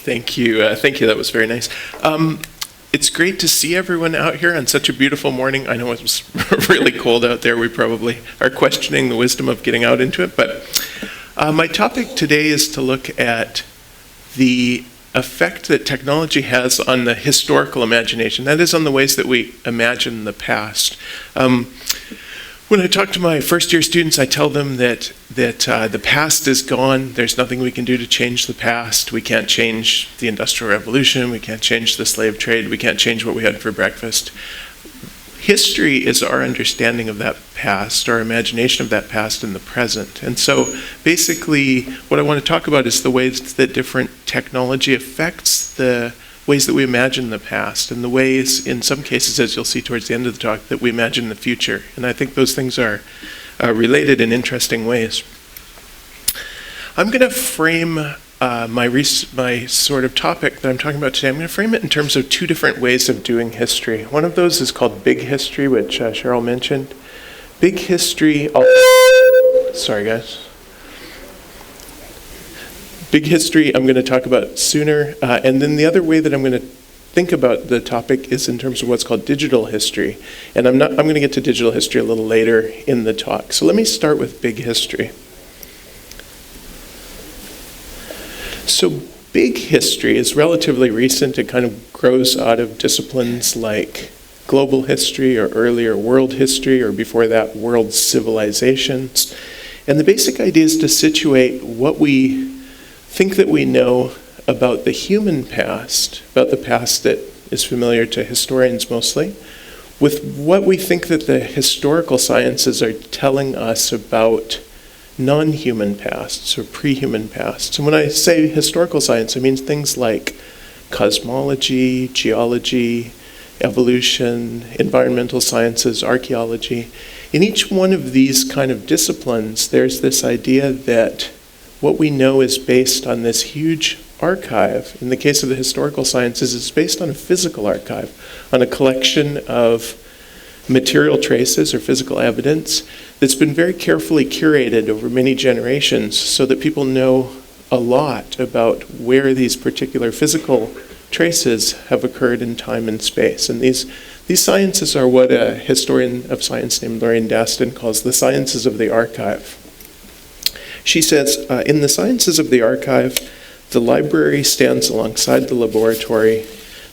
Thank you. Thank you. That was very nice. It's great to see everyone out here on such a beautiful morning. I know it was really cold out there. We probably are questioning the wisdom of getting out into it. But my topic today is to look at the effect that technology has on the historical imagination. That is, on the ways that we imagine the past. When I talk to my first-year students, I tell them that the past is gone. There's nothing we can do to change the past. We can't change the Industrial Revolution. We can't change the slave trade. We can't change what we had for breakfast. History is our understanding of that past, our imagination of that past in the present. And so basically what I want to talk about is the ways that different technology affects the ways that we imagine the past, and the ways, in some cases, as you'll see towards the end of the talk, that we imagine the future. And I think those things are related in interesting ways. I'm going to frame my sort of topic that I'm talking about today. I'm going to frame it in terms of two different ways of doing history. One of those is called big history, which Cheryl mentioned. Big history, sorry guys. Big history I'm going to talk about sooner, and then the other way that I'm going to think about the topic is in terms of what's called digital history. And I'm going to get to digital history a little later in the talk. So let me start with big history. So big history is relatively recent. It kind of grows out of disciplines like global history, or earlier world history, or before that world civilizations. And the basic idea is to situate what we think that we know about the human past, about the past that is familiar to historians mostly, with what we think that the historical sciences are telling us about non-human pasts or pre-human pasts. And when I say historical science, I mean things like cosmology, geology, evolution, environmental sciences, archaeology. In each one of these kind of disciplines, there's this idea that what we know is based on this huge archive. In the case of the historical sciences, it's based on a physical archive, on a collection of material traces or physical evidence that's been very carefully curated over many generations so that people know a lot about where these particular physical traces have occurred in time and space. And these sciences are what a historian of science named Lorraine Daston calls the sciences of the archive. She says, in the sciences of the archive, the library stands alongside the laboratory,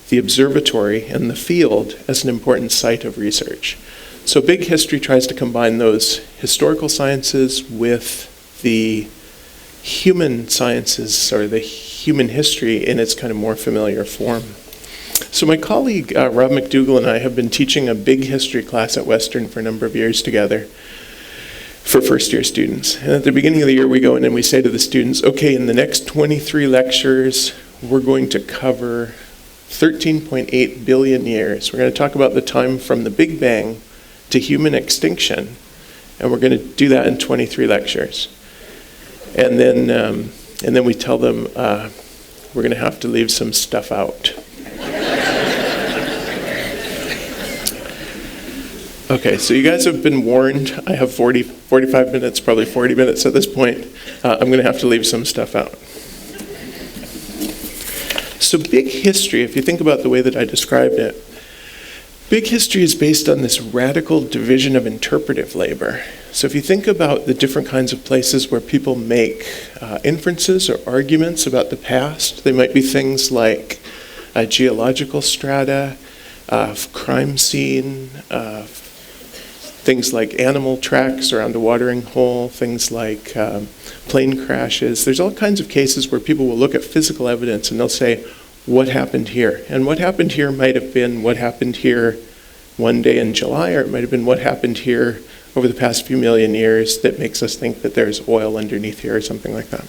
the observatory, and the field as an important site of research. So big history tries to combine those historical sciences with the human sciences, or the human history in its kind of more familiar form. So my colleague, Rob McDougall, and I have been teaching a big history class at Western for a number of years together for first-year students. And at the beginning of the year, we go in and we say to the students, okay, in the next 23 lectures, we're going to cover 13.8 billion years. We're going to talk about the time from the Big Bang to human extinction, and we're going to do that in 23 lectures. And then we tell them we're going to have to leave some stuff out. Okay, so you guys have been warned. I have 45 minutes, probably 40 minutes at this point. I'm going to have to leave some stuff out. So big history, if you think about the way that I described it, big history is based on this radical division of interpretive labor. So if you think about the different kinds of places where people make inferences or arguments about the past, they might be things like geological strata, crime scene, things like animal tracks around a watering hole, things like plane crashes. There's all kinds of cases where people will look at physical evidence and they'll say, what happened here? And what happened here might have been what happened here one day in July, or it might have been what happened here over the past few million years that makes us think that there's oil underneath here or something like that.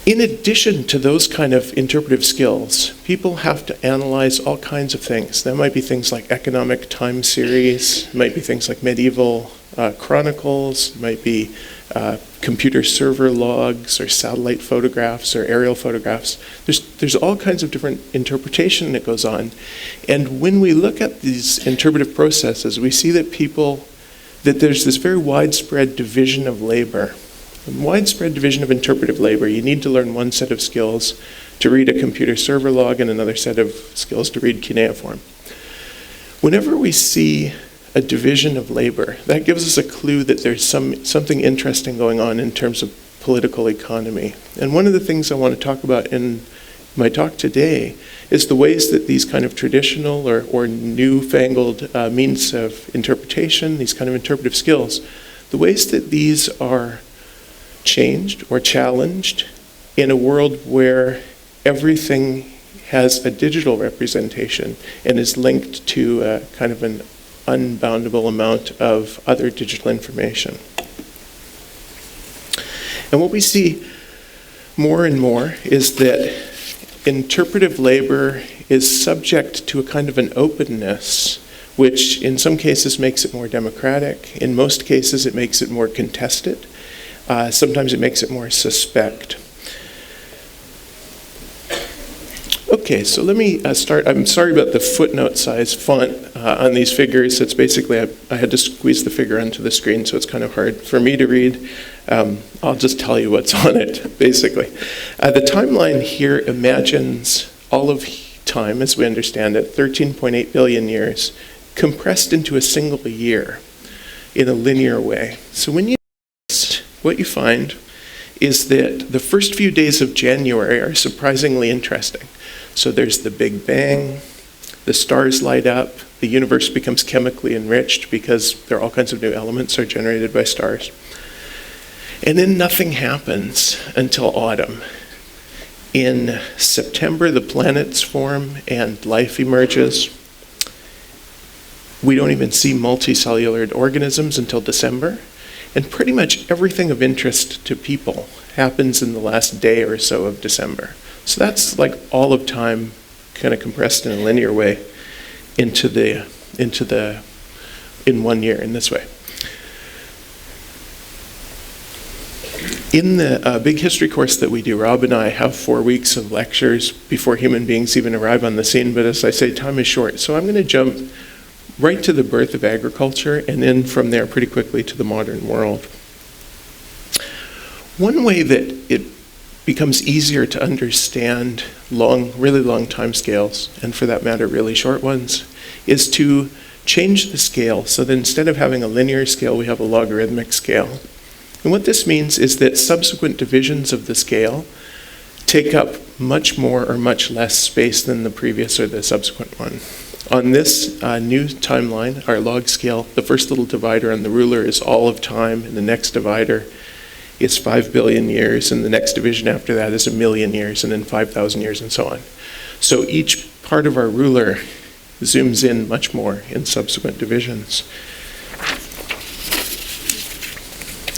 In addition to those kind of interpretive skills, people have to analyze all kinds of things. That might be things like economic time series, it might be things like medieval chronicles, it might be computer server logs or satellite photographs or aerial photographs. There's all kinds of different interpretation that goes on. And when we look at these interpretive processes, we see that there's this very widespread division of labor. Widespread division of interpretive labor. You need to learn one set of skills to read a computer server log and another set of skills to read cuneiform. Whenever we see a division of labor, that gives us a clue that there's something interesting going on in terms of political economy. And one of the things I want to talk about in my talk today is the ways that these kind of traditional or newfangled means of interpretation, these kind of interpretive skills, the ways that these are changed or challenged in a world where everything has a digital representation and is linked to kind of an unboundable amount of other digital information. And what we see more and more is that interpretive labor is subject to a kind of an openness, which in some cases makes it more democratic. In most cases, it makes it more contested. Sometimes it makes it more suspect. Okay, so let me start. I'm sorry about the footnote size font on these figures. It's basically, I had to squeeze the figure onto the screen, so it's kind of hard for me to read. I'll just tell you what's on it, basically. The timeline here imagines all of time, as we understand it, 13.8 billion years, compressed into a single year in a linear way. So when you what you find is that the first few days of January are surprisingly interesting. So there's the Big Bang, the stars light up, the universe becomes chemically enriched because there are all kinds of new elements are generated by stars. And then nothing happens until autumn. In September, the planets form and life emerges. We don't even see multicellular organisms until December. And pretty much everything of interest to people happens in the last day or so of December. So that's like all of time kind of compressed in a linear way in 1 year in this way. In the big history course that we do, Rob and I have 4 weeks of lectures before human beings even arrive on the scene, but as I say, time is short. So I'm going to jump right to the birth of agriculture and then from there pretty quickly to the modern world. One way that it becomes easier to understand really long time scales, and for that matter, really short ones, is to change the scale so that instead of having a linear scale, we have a logarithmic scale. And what this means is that subsequent divisions of the scale take up much more or much less space than the previous or the subsequent one. On this new timeline, our log scale, the first little divider on the ruler is all of time, and the next divider is 5 billion years, and the next division after that is 1 million years, and then 5,000 years, and so on. So each part of our ruler zooms in much more in subsequent divisions.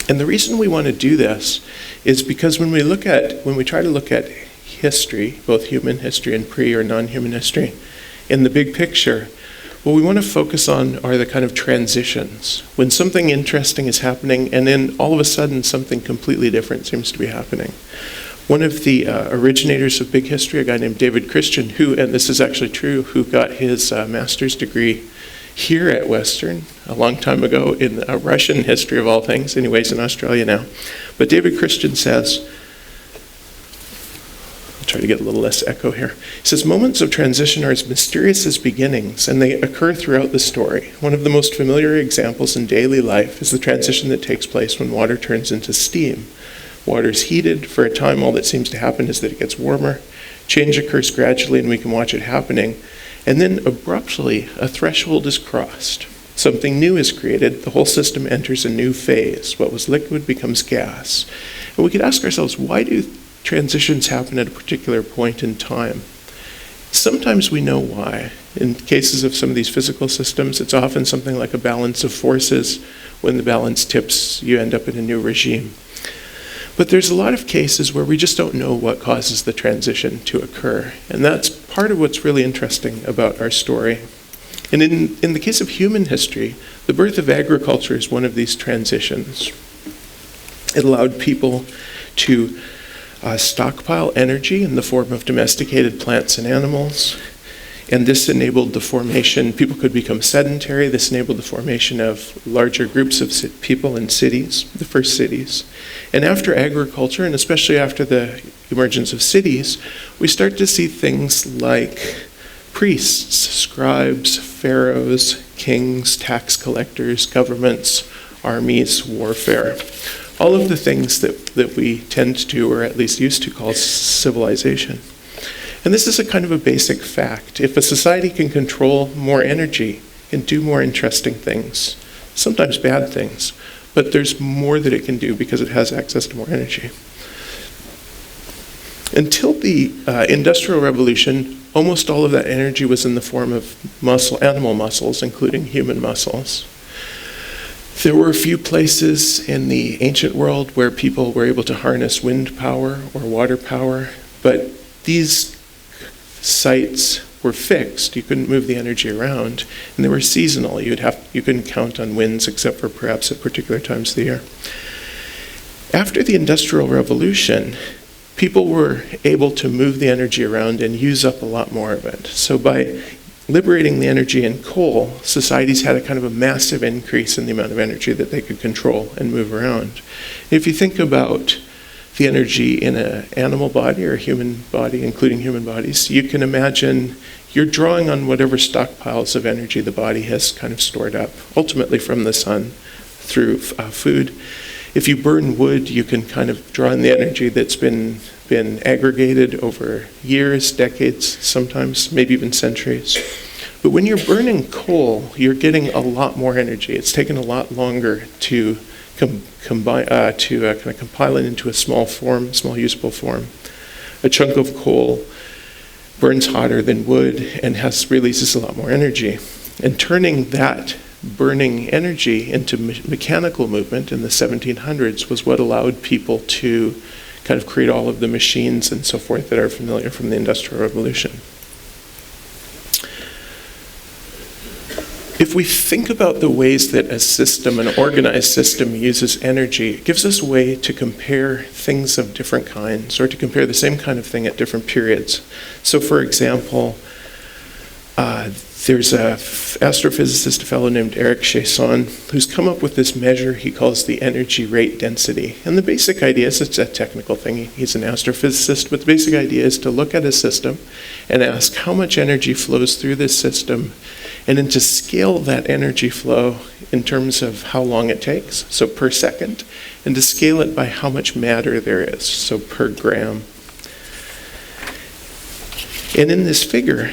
And the reason we want to do this is because when we try to look at history, both human history and pre- or non-human history, in the big picture, what we want to focus on are the kind of transitions. When something interesting is happening, and then all of a sudden something completely different seems to be happening. One of the originators of big history, a guy named David Christian, who, and this is actually true, who got his master's degree here at Western a long time ago in Russian history of all things, anyways in Australia now. But David Christian says, I'll try to get a little less echo here. He says, moments of transition are as mysterious as beginnings, and they occur throughout the story. One of the most familiar examples in daily life is the transition that takes place when water turns into steam. Water is heated. For a time, all that seems to happen is that it gets warmer. Change occurs gradually, and we can watch it happening. And then abruptly, a threshold is crossed. Something new is created. The whole system enters a new phase. What was liquid becomes gas. And we could ask ourselves, why do transitions happen at a particular point in time? Sometimes we know why. In cases of some of these physical systems, it's often something like a balance of forces. When the balance tips, you end up in a new regime. But there's a lot of cases where we just don't know what causes the transition to occur. And that's part of what's really interesting about our story. And in the case of human history, the birth of agriculture is one of these transitions. It allowed people to stockpile energy in the form of domesticated plants and animals. And this enabled the formation, people could become sedentary. This enabled the formation of larger groups of people in cities, the first cities. And after agriculture, and especially after the emergence of cities, we start to see things like priests, scribes, pharaohs, kings, tax collectors, governments, armies, warfare. All of the things that we tend to, or at least used to, call civilization. And this is a kind of a basic fact. If a society can control more energy, can do more interesting things, sometimes bad things, but there's more that it can do because it has access to more energy. Until the Industrial Revolution, almost all of that energy was in the form of animal muscles, including human muscles. There were a few places in the ancient world where people were able to harness wind power or water power, but these sites were fixed. You couldn't move the energy around, and they were seasonal. You couldn't count on winds except for perhaps at particular times of the year. After the Industrial Revolution, people were able to move the energy around and use up a lot more of it. So by liberating the energy in coal, societies had a kind of a massive increase in the amount of energy that they could control and move around. If you think about the energy in an animal body or a human body, including human bodies, you can imagine you're drawing on whatever stockpiles of energy the body has kind of stored up, ultimately from the sun through food. If you burn wood, you can kind of draw on the energy that's been aggregated over years, decades, sometimes, maybe even centuries. But when you're burning coal, you're getting a lot more energy. It's taken a lot longer to compile it into a small usable form. A chunk of coal burns hotter than wood and releases a lot more energy. And turning that burning energy into mechanical movement in the 1700s was what allowed people to kind of create all of the machines and so forth that are familiar from the Industrial Revolution. If we think about the ways that a system, an organized system, uses energy, it gives us a way to compare things of different kinds, or to compare the same kind of thing at different periods. So for example, there's an astrophysicist, a fellow named Eric Chasson, who's come up with this measure he calls the energy rate density. And the basic idea is, it's a technical thing, he's an astrophysicist, but the basic idea is to look at a system and ask how much energy flows through this system, and then to scale that energy flow in terms of how long it takes, so per second, and to scale it by how much matter there is, so per gram. And in this figure,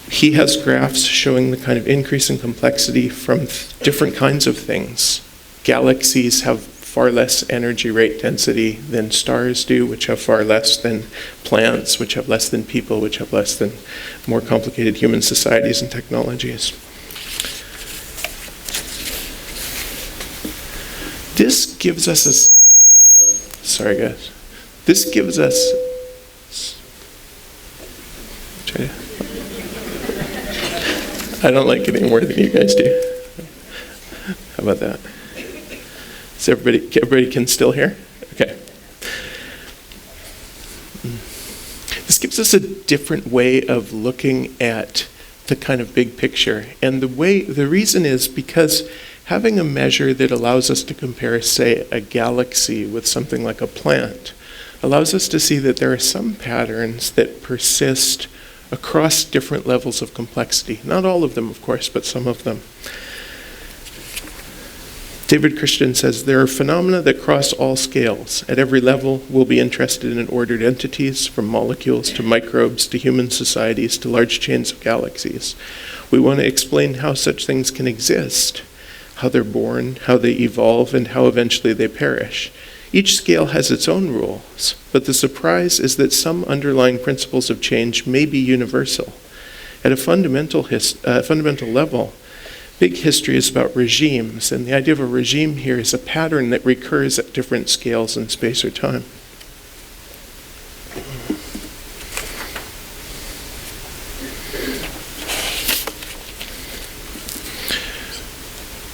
he has graphs showing the kind of increase in complexity from different kinds of things. Galaxies have far less energy rate density than stars do, which have far less than plants, which have less than people, which have less than more complicated human societies and technologies. This gives us sorry guys. This gives us I don't like it any more than you guys do. How about that? Is everybody can still hear? Okay. This gives us a different way of looking at the kind of big picture. And the reason is because having a measure that allows us to compare, say, a galaxy with something like a plant allows us to see that there are some patterns that persist across different levels of complexity. Not all of them, of course, but some of them. David Christian says, there are phenomena that cross all scales. At every level, we'll be interested in ordered entities, from molecules to microbes to human societies to large chains of galaxies. We want to explain how such things can exist, how they're born, how they evolve, and how eventually they perish. Each scale has its own rules, but the surprise is that some underlying principles of change may be universal. At a fundamental level, big history is about regimes, and the idea of a regime here is a pattern that recurs at different scales in space or time.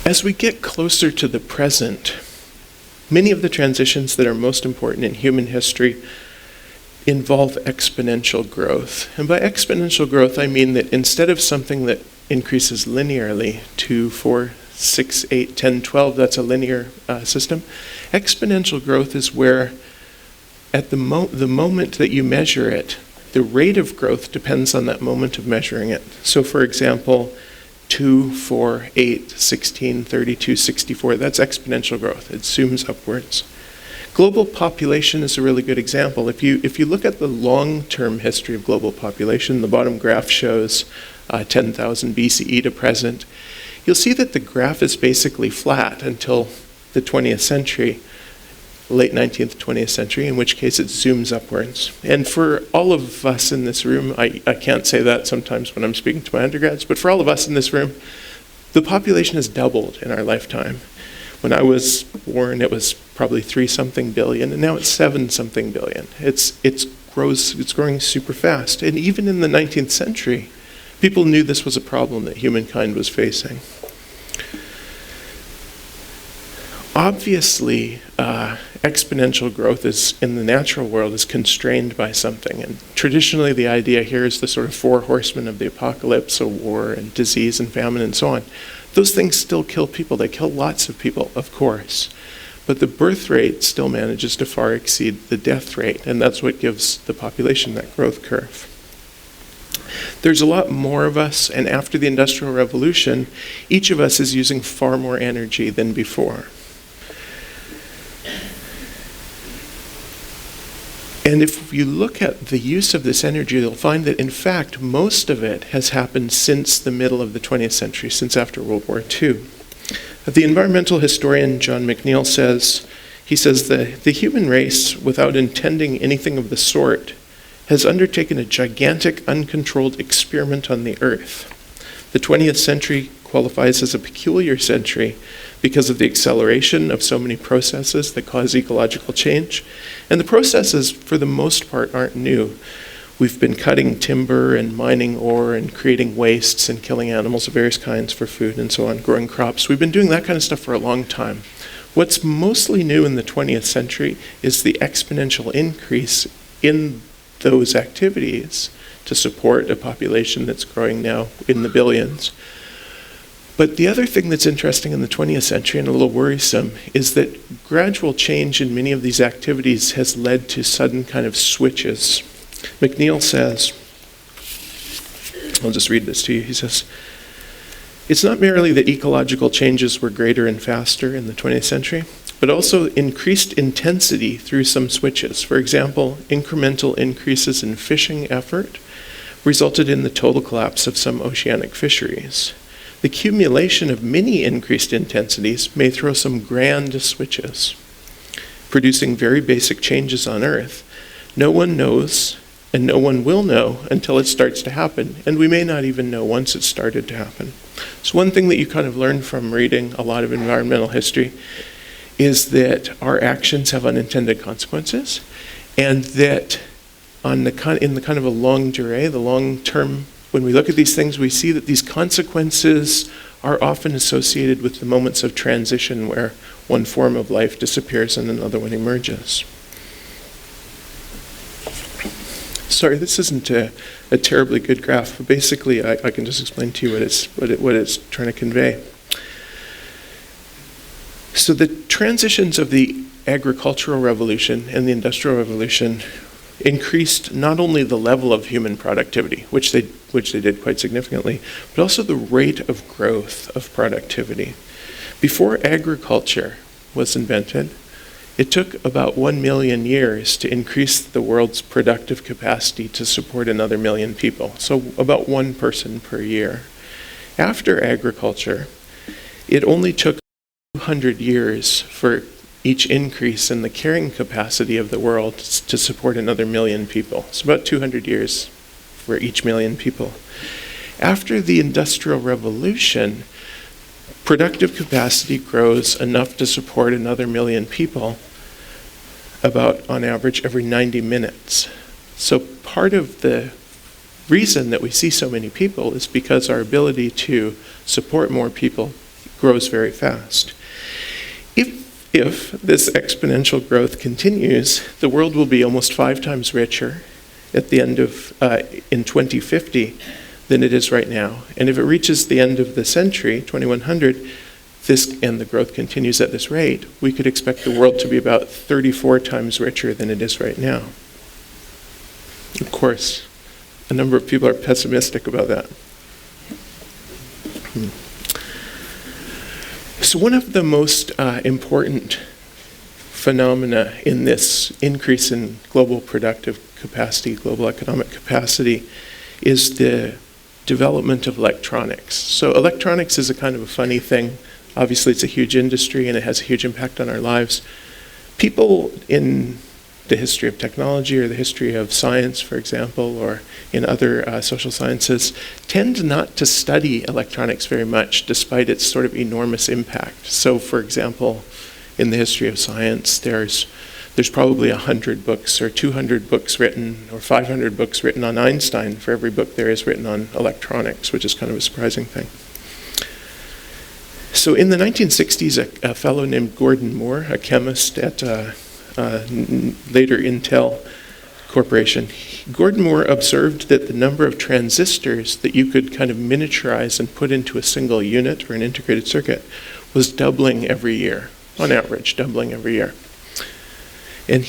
As we get closer to the present, many of the transitions that are most important in human history involve exponential growth. And by exponential growth, I mean that instead of something that increases linearly, 2, 4, 6, 8, 10, 12, that's a linear system. Exponential growth is where at the moment that you measure it, the rate of growth depends on that moment of measuring it. So for example, 2, 4, 8, 16, 32, 64, that's exponential growth. It zooms upwards. Global population is a really good example. If you look at the long-term history of global population, the bottom graph shows 10,000 BCE to present. You'll see that the graph is basically flat until the 20th century, late 19th, 20th century, in which case it zooms upwards. And for all of us in this room, I can't say that sometimes when I'm speaking to my undergrads, but for all of us in this room, the population has doubled in our lifetime. When I was born, it was probably 3-something billion, and now it's 7-something billion. It's growing super fast. And even in the 19th century, people knew this was a problem that humankind was facing. Obviously, exponential growth in the natural world is constrained by something. And traditionally, the idea here is the sort of 4 horsemen of the apocalypse, so war and disease and famine and so on. Those things still kill people. They kill lots of people, of course. But the birth rate still manages to far exceed the death rate, and that's what gives the population that growth curve. There's a lot more of us, and after the Industrial Revolution, each of us is using far more energy than before. And if you look at the use of this energy, you'll find that, in fact, most of it has happened since the middle of the 20th century, since after World War II. The environmental historian John McNeill says the human race, without intending anything of the sort, has undertaken a gigantic, uncontrolled experiment on the Earth. The 20th century qualifies as a peculiar century because of the acceleration of so many processes that cause ecological change. And the processes, for the most part, aren't new. We've been cutting timber and mining ore and creating wastes and killing animals of various kinds for food and so on, growing crops. We've been doing that kind of stuff for a long time. What's mostly new in the 20th century is the exponential increase in those activities to support a population that's growing now in the billions. But the other thing that's interesting in the 20th century, and a little worrisome, is that gradual change in many of these activities has led to sudden kind of switches. McNeill says, I'll just read this to you, he says, "It's not merely that ecological changes were greater and faster in the 20th century, but also increased intensity through some switches. For example, incremental increases in fishing effort resulted in the total collapse of some oceanic fisheries. The accumulation of many increased intensities may throw some grand switches, producing very basic changes on Earth. No one knows, and no one will know until it starts to happen, and we may not even know once it's started to happen." So one thing that you kind of learn from reading a lot of environmental history is that our actions have unintended consequences, and that in the kind of a longue durée, the long term, when we look at these things, we see that these consequences are often associated with the moments of transition where one form of life disappears and another one emerges. Sorry, this isn't a terribly good graph, but basically I can just explain to you what it's trying to convey. So the transitions of the agricultural revolution and the industrial revolution increased not only the level of human productivity, which they did quite significantly, but also the rate of growth of productivity. Before agriculture was invented, it took about 1 million years to increase the world's productive capacity to support another million people, so about 1 person per year. After agriculture, it only took 200 years for each increase in the carrying capacity of the world to support another million people. It's about 200 years for each million people. After the Industrial Revolution, productive capacity grows enough to support another million people about, on average, every 90 minutes. So part of the reason that we see so many people is because our ability to support more people grows very fast. if this exponential growth continues, the world will be almost 5 times richer at the end of, in 2050 than it is right now. And if it reaches the end of the century, 2100, and the growth continues at this rate, we could expect the world to be about 34 times richer than it is right now. Of course, a number of people are pessimistic about that. So one of the most important phenomena in this increase in global productive capacity, global economic capacity, is the development of electronics. So electronics is a kind of a funny thing. Obviously, it's a huge industry and it has a huge impact on our lives. People in the history of technology or the history of science, for example, or in other social sciences, tend not to study electronics very much, despite its sort of enormous impact. So, for example, in the history of science, there's probably 100 books or 200 books written or 500 books written on Einstein for every book there is written on electronics, which is kind of a surprising thing. So in the 1960s, a fellow named Gordon Moore, a chemist at later Intel Corporation, Gordon Moore observed that the number of transistors that you could kind of miniaturize and put into a single unit or an integrated circuit was doubling every year, on average, doubling every year. And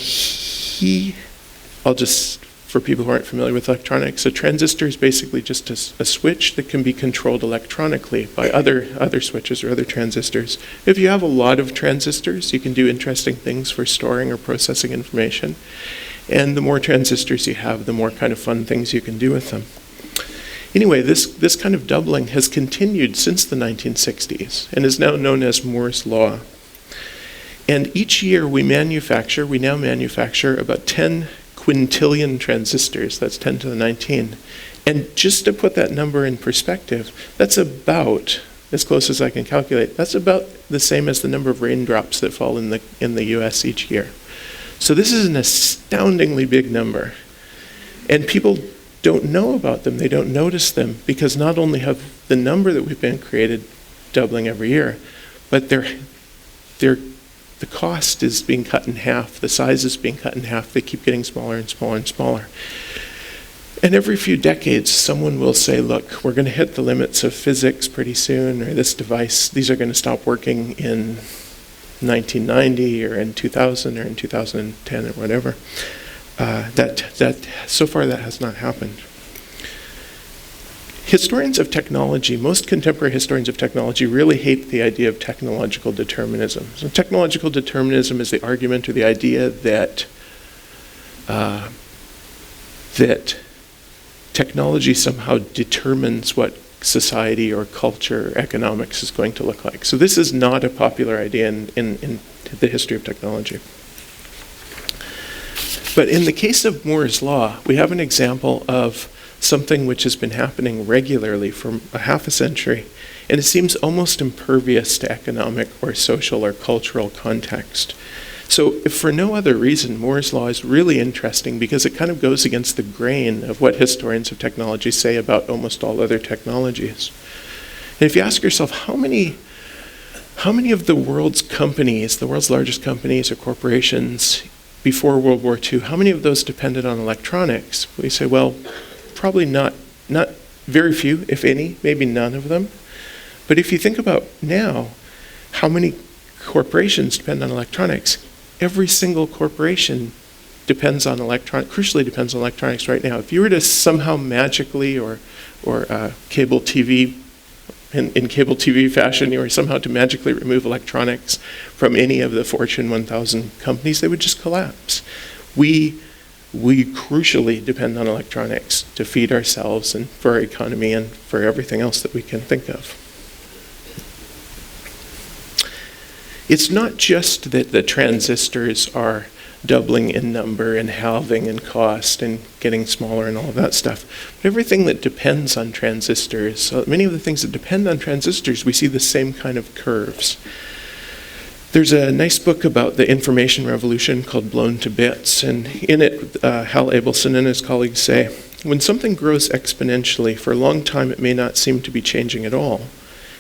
for people who aren't familiar with electronics, a transistor is basically just a switch that can be controlled electronically by other switches or other transistors. If you have a lot of transistors, you can do interesting things for storing or processing information. And the more transistors you have, the more kind of fun things you can do with them. Anyway, this kind of doubling has continued since the 1960s and is now known as Moore's Law. And each year we now manufacture about 10 quintillion transistors, that's 10 to the 19. And just to put that number in perspective, that's about, as close as I can calculate, that's about the same as the number of raindrops that fall in the US each year. So this is an astoundingly big number. And people don't know about them, they don't notice them, because not only have the number that we've been created doubling every year, but the cost is being cut in half, the size is being cut in half, they keep getting smaller and smaller and smaller. And every few decades, someone will say, look, we're going to hit the limits of physics pretty soon, or this device, these are going to stop working in 1990 or in 2000 or in 2010 or whatever. So far that has not happened. Historians of technology, most contemporary historians of technology, really hate the idea of technological determinism. So technological determinism is the argument or the idea that technology somehow determines what society or culture or economics is going to look like. So this is not a popular idea in the history of technology. But in the case of Moore's Law, we have an example of something which has been happening regularly for a half a century, and it seems almost impervious to economic or social or cultural context. So if for no other reason, Moore's Law is really interesting because it kind of goes against the grain of what historians of technology say about almost all other technologies. And if you ask yourself, how many of the world's companies, the world's largest companies or corporations before World War II, how many of those depended on electronics? We say, well, probably not very few, if any, maybe none of them. But if you think about now, how many corporations depend on electronics? Every single corporation crucially depends on electronics right now. If you were to somehow magically or cable TV, in cable TV fashion, you were somehow to magically remove electronics from any of the Fortune 1000 companies, they would just collapse. We crucially depend on electronics to feed ourselves and for our economy and for everything else that we can think of. It's not just that the transistors are doubling in number and halving in cost and getting smaller and all of that stuff, but everything that depends on transistors, so many of the things that depend on transistors, we see the same kind of curves. There's a nice book about the information revolution called Blown to Bits, and in it, Hal Abelson and his colleagues say, when something grows exponentially, for a long time it may not seem to be changing at all.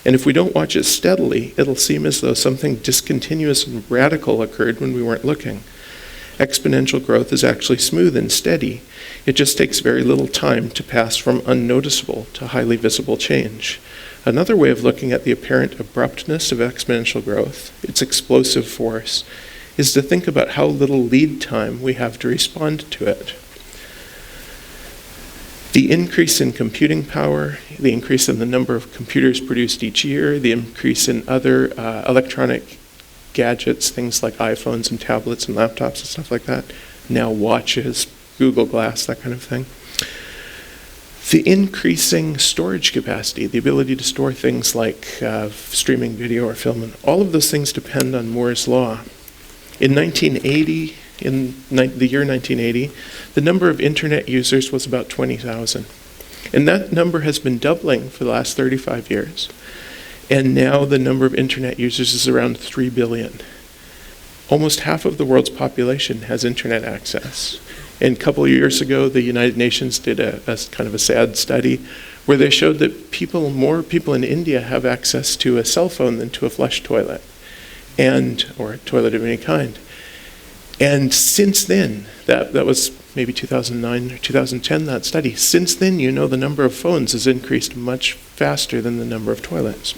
And if we don't watch it steadily, it'll seem as though something discontinuous and radical occurred when we weren't looking. Exponential growth is actually smooth and steady. It just takes very little time to pass from unnoticeable to highly visible change. Another way of looking at the apparent abruptness of exponential growth, its explosive force, is to think about how little lead time we have to respond to it. The increase in computing power, the increase in the number of computers produced each year, the increase in other electronic gadgets, things like iPhones and tablets and laptops and stuff like that, now watches, Google Glass, that kind of thing. The increasing storage capacity, the ability to store things like streaming video or film, and all of those things depend on Moore's law. In the year 1980, the number of internet users was about 20,000. And that number has been doubling for the last 35 years. And now the number of internet users is around 3 billion. Almost half of the world's population has internet access. And a couple of years ago, the United Nations did a kind of a sad study where they showed that more people in India have access to a cell phone than to a flush toilet, or a toilet of any kind. And since then, that was maybe 2009 or 2010, that study. Since then, the number of phones has increased much faster than the number of toilets.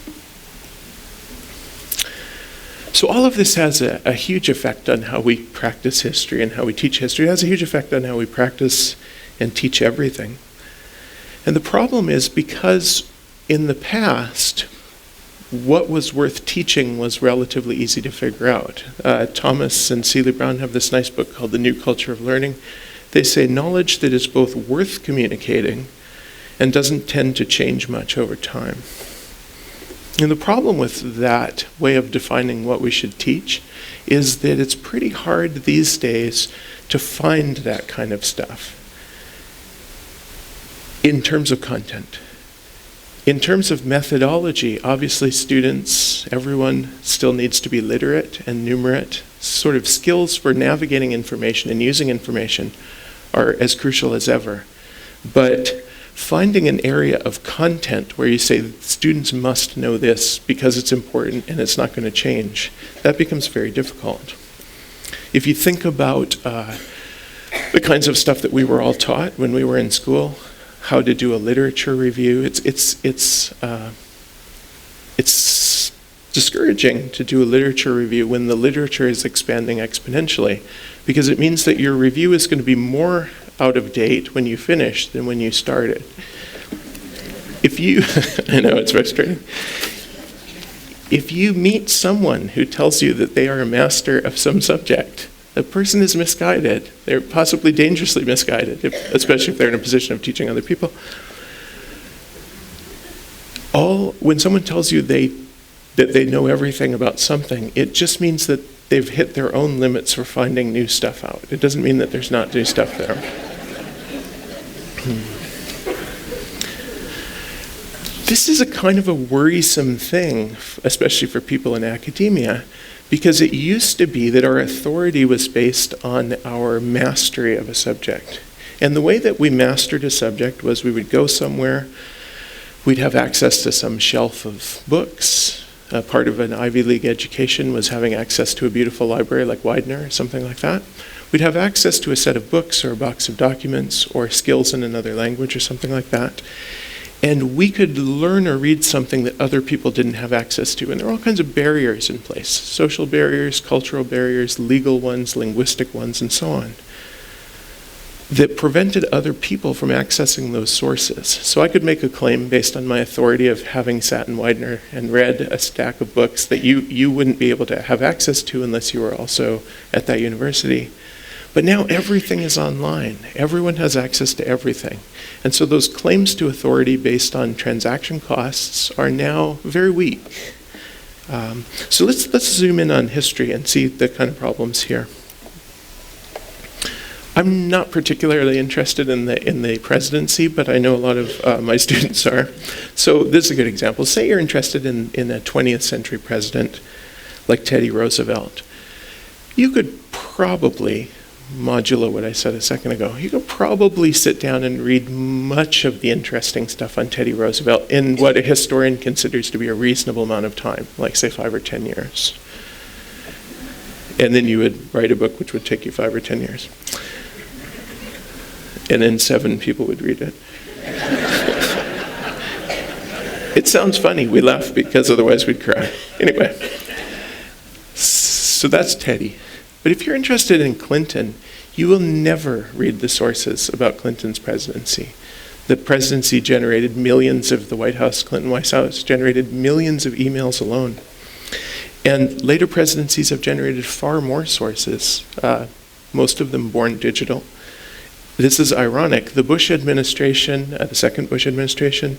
So all of this has a huge effect on how we practice history and how we teach history. It has a huge effect on how we practice and teach everything. And the problem is because in the past, what was worth teaching was relatively easy to figure out. Thomas and Celia Brown have this nice book called The New Culture of Learning. They say knowledge that is both worth communicating and doesn't tend to change much over time. And the problem with that way of defining what we should teach is that it's pretty hard these days to find that kind of stuff in terms of content. In terms of methodology, obviously students, everyone still needs to be literate and numerate. Sort of skills for navigating information and using information are as crucial as ever. But finding an area of content where you say students must know this because it's important and it's not going to change, that becomes very difficult. If you think about the kinds of stuff that we were all taught when we were in school, how to do a literature review, it's discouraging to do a literature review when the literature is expanding exponentially, because it means that your review is going to be more out of date when you finish than when you started. If you, I know it's frustrating. If you meet someone who tells you that they are a master of some subject, the person is misguided. They're possibly dangerously misguided, especially if they're in a position of teaching other people. When someone tells you that they know everything about something, it just means that they've hit their own limits for finding new stuff out. It doesn't mean that there's not new stuff there. This is a kind of a worrisome thing, especially for people in academia, because it used to be that our authority was based on our mastery of a subject. And the way that we mastered a subject was we would go somewhere, we'd have access to some shelf of books. Part of an Ivy League education was having access to a beautiful library like Widener or something like that. We'd have access to a set of books or a box of documents or skills in another language or something like that. And we could learn or read something that other people didn't have access to. And there are all kinds of barriers in place: social barriers, cultural barriers, legal ones, linguistic ones, and so on, that prevented other people from accessing those sources. So I could make a claim based on my authority of having sat in Widener and read a stack of books that you wouldn't be able to have access to unless you were also at that university. But now everything is online. Everyone has access to everything. And so those claims to authority based on transaction costs are now very weak. So let's zoom in on history and see the kind of problems here. I'm not particularly interested in the presidency, but I know a lot of my students are. So this is a good example. Say you're interested in a 20th century president like Teddy Roosevelt. You could probably modulo what I said a second ago, you could probably sit down and read much of the interesting stuff on Teddy Roosevelt in what a historian considers to be a reasonable amount of time, like say 5 or 10 years. And then you would write a book which would take you 5 or 10 years. And then 7 people would read it. It sounds funny. We laugh because otherwise we'd cry. Anyway, so that's Teddy. But if you're interested in Clinton, you will never read the sources about Clinton's presidency. The presidency generated millions of the White House, Clinton White House generated millions of emails alone. And later presidencies have generated far more sources, most of them born digital. This is ironic. The Bush administration, the second Bush administration,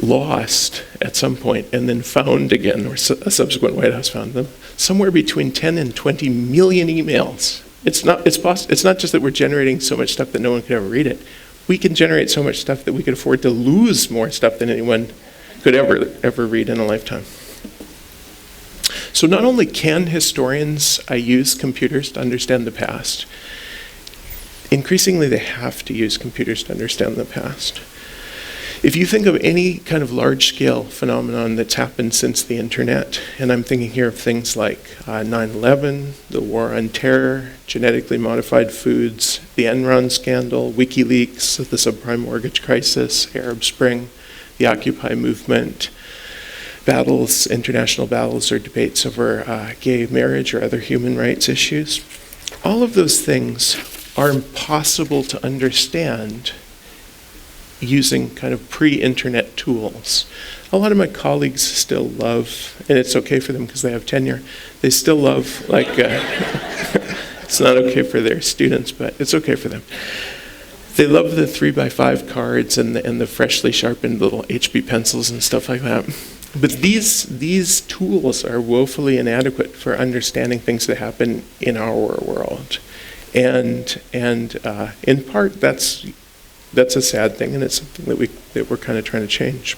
lost at some point and then found again, or a subsequent White House found them, somewhere between 10 and 20 million emails. It's not just that we're generating so much stuff that no one could ever read it. We can generate so much stuff that we could afford to lose more stuff than anyone could ever read in a lifetime. So not only can historians use computers to understand the past, increasingly they have to use computers to understand the past. If you think of any kind of large-scale phenomenon that's happened since the internet, and I'm thinking here of things like 9/11, the war on terror, genetically modified foods, the Enron scandal, WikiLeaks, the subprime mortgage crisis, Arab Spring, the Occupy movement, battles, international battles or debates over gay marriage or other human rights issues, all of those things are impossible to understand using kind of pre-internet tools. A lot of my colleagues still love, and it's okay for them because they have tenure, they still love, like, it's not okay for their students, but it's okay for them. They love the 3x5 cards and the freshly sharpened little HB pencils and stuff like that. But these tools are woefully inadequate for understanding things that happen in our world. And in part, that's a sad thing, and it's something that we're kind of trying to change.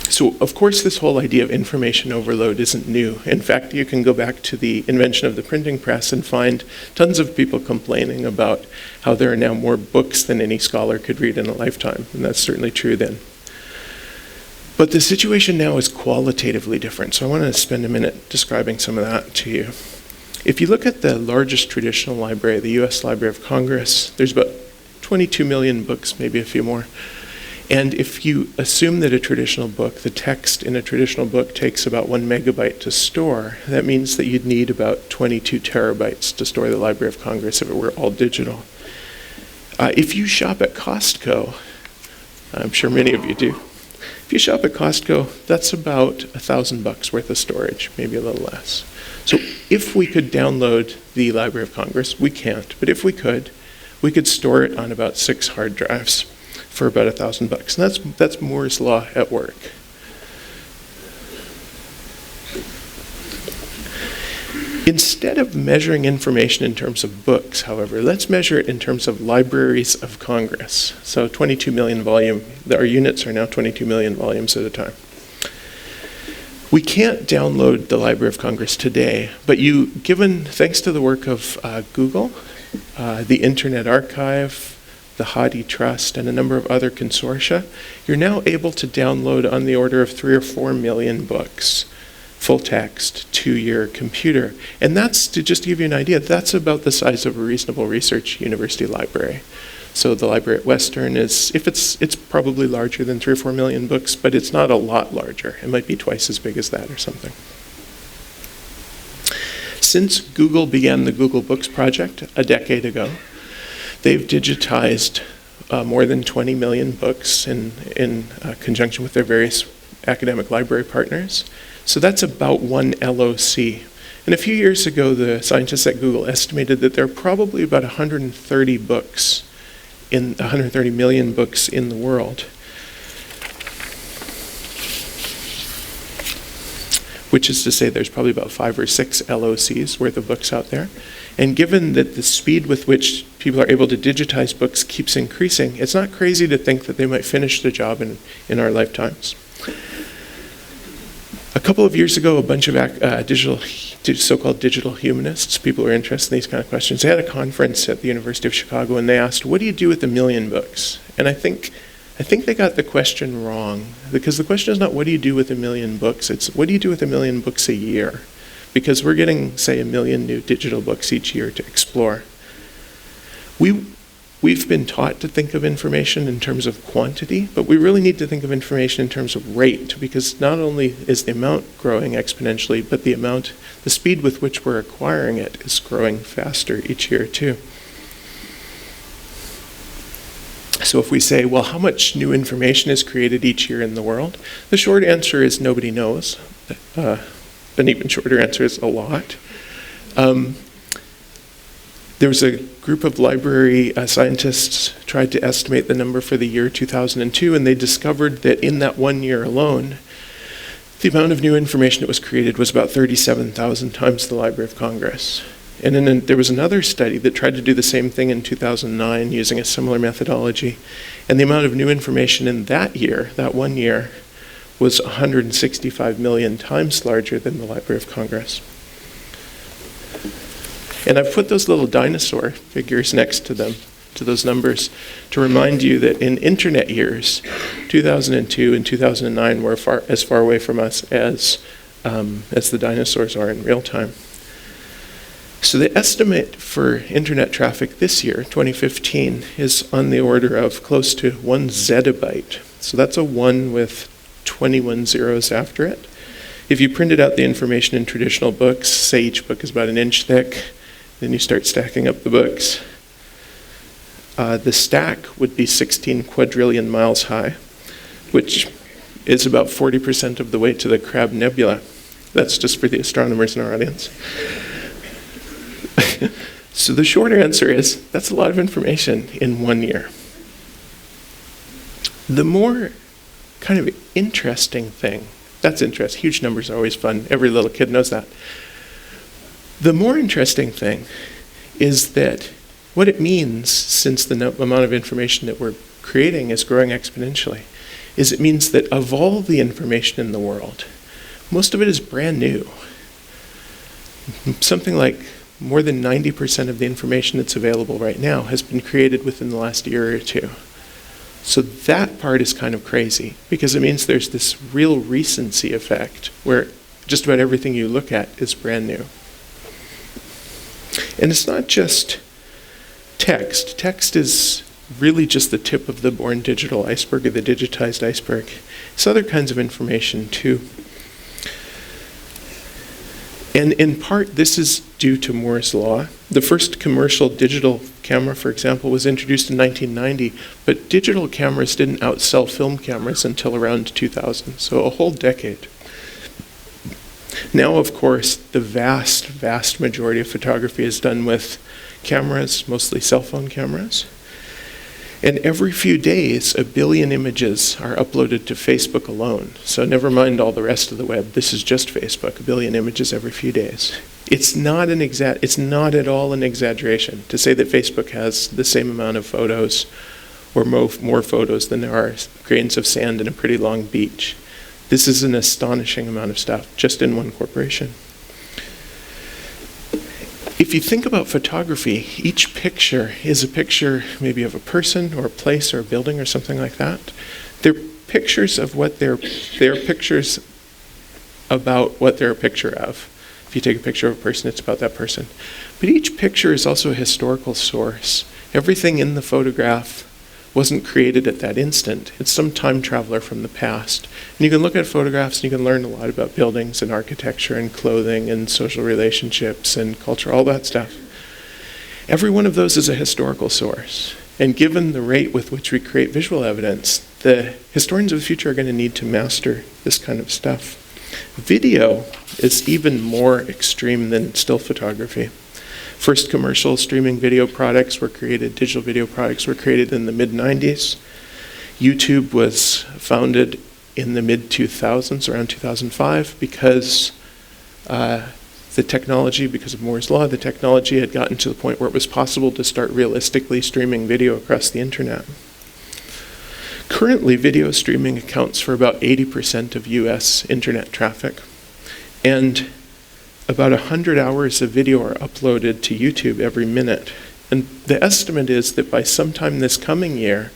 So, of course, this whole idea of information overload isn't new. In fact, you can go back to the invention of the printing press and find tons of people complaining about how there are now more books than any scholar could read in a lifetime, and that's certainly true then. But the situation now is qualitatively different, so I want to spend a minute describing some of that to you. If you look at the largest traditional library, the US Library of Congress, there's about 22 million books, maybe a few more. And if you assume that a traditional book, the text in a traditional book takes about 1 megabyte to store, that means that you'd need about 22 terabytes to store the Library of Congress if it were all digital. If you shop at Costco, I'm sure many of you do, if you shop at Costco, that's about $1,000 worth of storage, maybe a little less. So if we could download the Library of Congress, we can't, but if we could store it on about 6 hard drives for about $1,000. And that's Moore's Law at work. Instead of measuring information in terms of books, however, let's measure it in terms of libraries of Congress. So 22 million volume, our units are now 22 million volumes at a time. We can't download the Library of Congress today, but thanks to the work of Google, the Internet Archive, the Hathi Trust, and a number of other consortia, you're now able to download on the order of 3 or 4 million books, full text, to your computer. And that's, to just give you an idea, that's about the size of a reasonable research university library. So the library at Western it's probably larger than 3 or 4 million books, but it's not a lot larger. It might be twice as big as that or something. Since Google began the Google Books project a decade ago, they've digitized more than 20 million books in conjunction with their various academic library partners. So that's about 1 LOC. And a few years ago, the scientists at Google estimated that there are probably about 130 million books in the world, which is to say there's probably about 5 or 6 LOCs worth of books out there. And given that the speed with which people are able to digitize books keeps increasing, it's not crazy to think that they might finish the job in our lifetimes. A couple of years ago, a bunch of so-called digital humanists, people who are interested in these kind of questions, they had a conference at the University of Chicago, and they asked, what do you do with 1 million books? And I think they got the question wrong, because the question is not what do you do with 1 million books, it's what do you do with 1 million books a year? Because we're getting, say, 1 million new digital books each year to explore. We've been taught to think of information in terms of quantity, but we really need to think of information in terms of rate, because not only is the amount growing exponentially, but the speed with which we're acquiring it is growing faster each year too. So if we say, well, how much new information is created each year in the world? The short answer is nobody knows. An even shorter answer is a lot. There was a group of library scientists tried to estimate the number for the year 2002, and they discovered that in that 1 year alone, the amount of new information that was created was about 37,000 times the Library of Congress. And then there was another study that tried to do the same thing in 2009 using a similar methodology, and the amount of new information in that year, that 1 year, was 165 million times larger than the Library of Congress. And I've put those little dinosaur figures next to them, to those numbers, to remind you that in internet years, 2002 and 2009 were as far away from us as the dinosaurs are in real time. So the estimate for internet traffic this year, 2015, is on the order of close to 1 zettabyte. So that's a 1 with 21 zeros after it. If you printed out the information in traditional books, say each book is about 1 inch thick, then you start stacking up the books. The stack would be 16 quadrillion miles high, which is about 40% of the way to the Crab Nebula. That's just for the astronomers in our audience. So the short answer is, that's a lot of information in 1 year. The more kind of interesting thing, that's interesting, huge numbers are always fun, every little kid knows that. The more interesting thing is that what it means, since the amount of information that we're creating is growing exponentially, is it means that of all the information in the world, most of it is brand new. Something like more than 90% of the information that's available right now has been created within the last year or two. So that part is kind of crazy, because it means there's this real recency effect where just about everything you look at is brand new. And it's not just text. Text is really just the tip of the born digital iceberg, or the digitized iceberg. It's other kinds of information too. And in part, this is due to Moore's law. The first commercial digital camera, for example, was introduced in 1990, but digital cameras didn't outsell film cameras until around 2000, so a whole decade. Now, of course, the vast, vast majority of photography is done with cameras, mostly cell phone cameras. And every few days, 1 billion images are uploaded to Facebook alone. So never mind all the rest of the web. This is just Facebook, 1 billion images every few days. It's not at all an exaggeration to say that Facebook has the same amount of photos or more photos than there are grains of sand in a pretty long beach. This is an astonishing amount of stuff just in one corporation. If you think about photography, each picture is a picture maybe of a person or a place or a building or something like that. They're pictures of what they're pictures about what they're a picture of. If you take a picture of a person, it's about that person. But each picture is also a historical source. Everything in the photograph wasn't created at that instant. It's some time traveler from the past. And you can look at photographs and you can learn a lot about buildings and architecture and clothing and social relationships and culture, all that stuff. Every one of those is a historical source. And given the rate with which we create visual evidence, the historians of the future are going to need to master this kind of stuff. Video is even more extreme than still photography. First commercial streaming video products were created, digital video products were created in the mid-90s. YouTube was founded in the mid-2000s, around 2005, because the technology, because of Moore's law, the technology had gotten to the point where it was possible to start realistically streaming video across the internet. Currently, video streaming accounts for about 80% of US internet traffic. And about 100 hours of video are uploaded to YouTube every minute. And the estimate is that by sometime this coming year,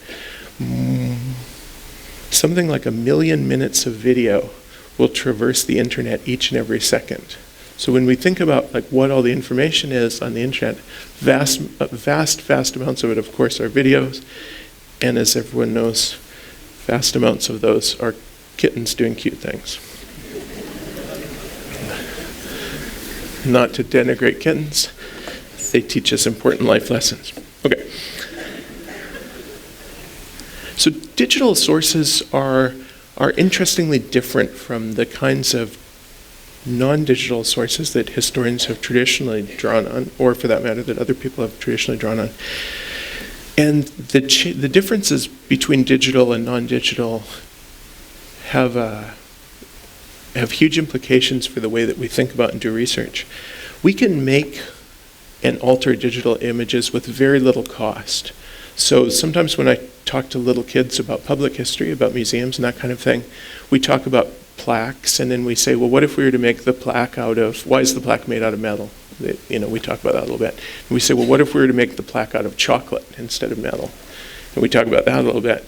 something like 1 million minutes of video will traverse the internet each and every second. So when we think about like what all the information is on the internet, vast amounts of it, of course, are videos. And as everyone knows, vast amounts of those are kittens doing cute things. Not to denigrate kittens, they teach us important life lessons. Okay. So digital sources are interestingly different from the kinds of non-digital sources that historians have traditionally drawn on, or for that matter, that other people have traditionally drawn on. And the differences between digital and non-digital have huge implications for the way that we think about and do research. We can make and alter digital images with very little cost. So sometimes when I talk to little kids about public history, about museums and that kind of thing, we talk about plaques, and then we say, well, what if we were to make the plaque out of, why is the plaque made out of metal? We talk about that a little bit. And we say, well, what if we were to make the plaque out of chocolate instead of metal? And we talk about that a little bit.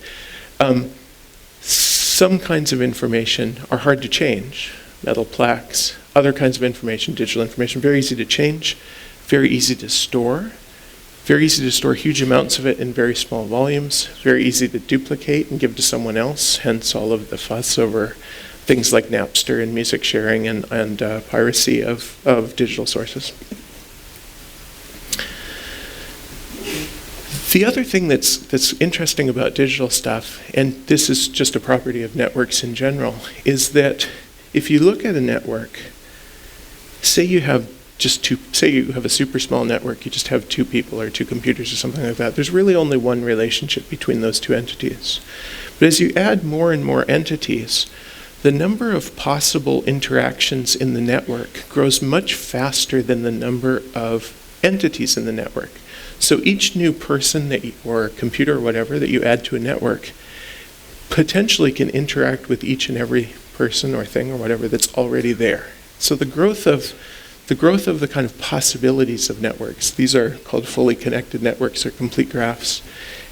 Some kinds of information are hard to change, metal plaques. Other kinds of information, digital information, very easy to change, very easy to store. Very easy to store huge amounts of it in very small volumes, very easy to duplicate and give to someone else, hence all of the fuss over things like Napster and music sharing and piracy of digital sources. The other thing that's interesting about digital stuff, and this is just a property of networks in general, is that if you look at a network, say you have a super small network, you just have 2 people or 2 computers or something like that, there's really only one relationship between those 2 entities. But as you add more and more entities, the number of possible interactions in the network grows much faster than the number of entities in the network. So each new person or computer or whatever that you add to a network potentially can interact with each and every person or thing or whatever that's already there. So the growth of the kind of possibilities of networks, these are called fully connected networks or complete graphs.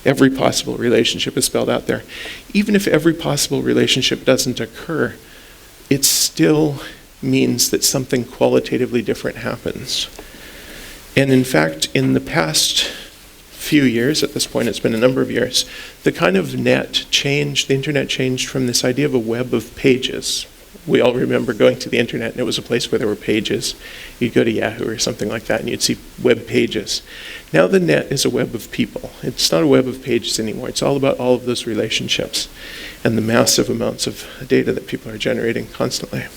Every possible relationship is spelled out there. Even if every possible relationship doesn't occur, it still means that something qualitatively different happens. And in fact, in the past few years, at this point it's been a number of years, the kind of the internet changed from this idea of a web of pages. We all remember going to the internet and it was a place where there were pages. You'd go to Yahoo or something like that and you'd see web pages. Now the net is a web of people. It's not a web of pages anymore. It's all about all of those relationships and the massive amounts of data that people are generating constantly.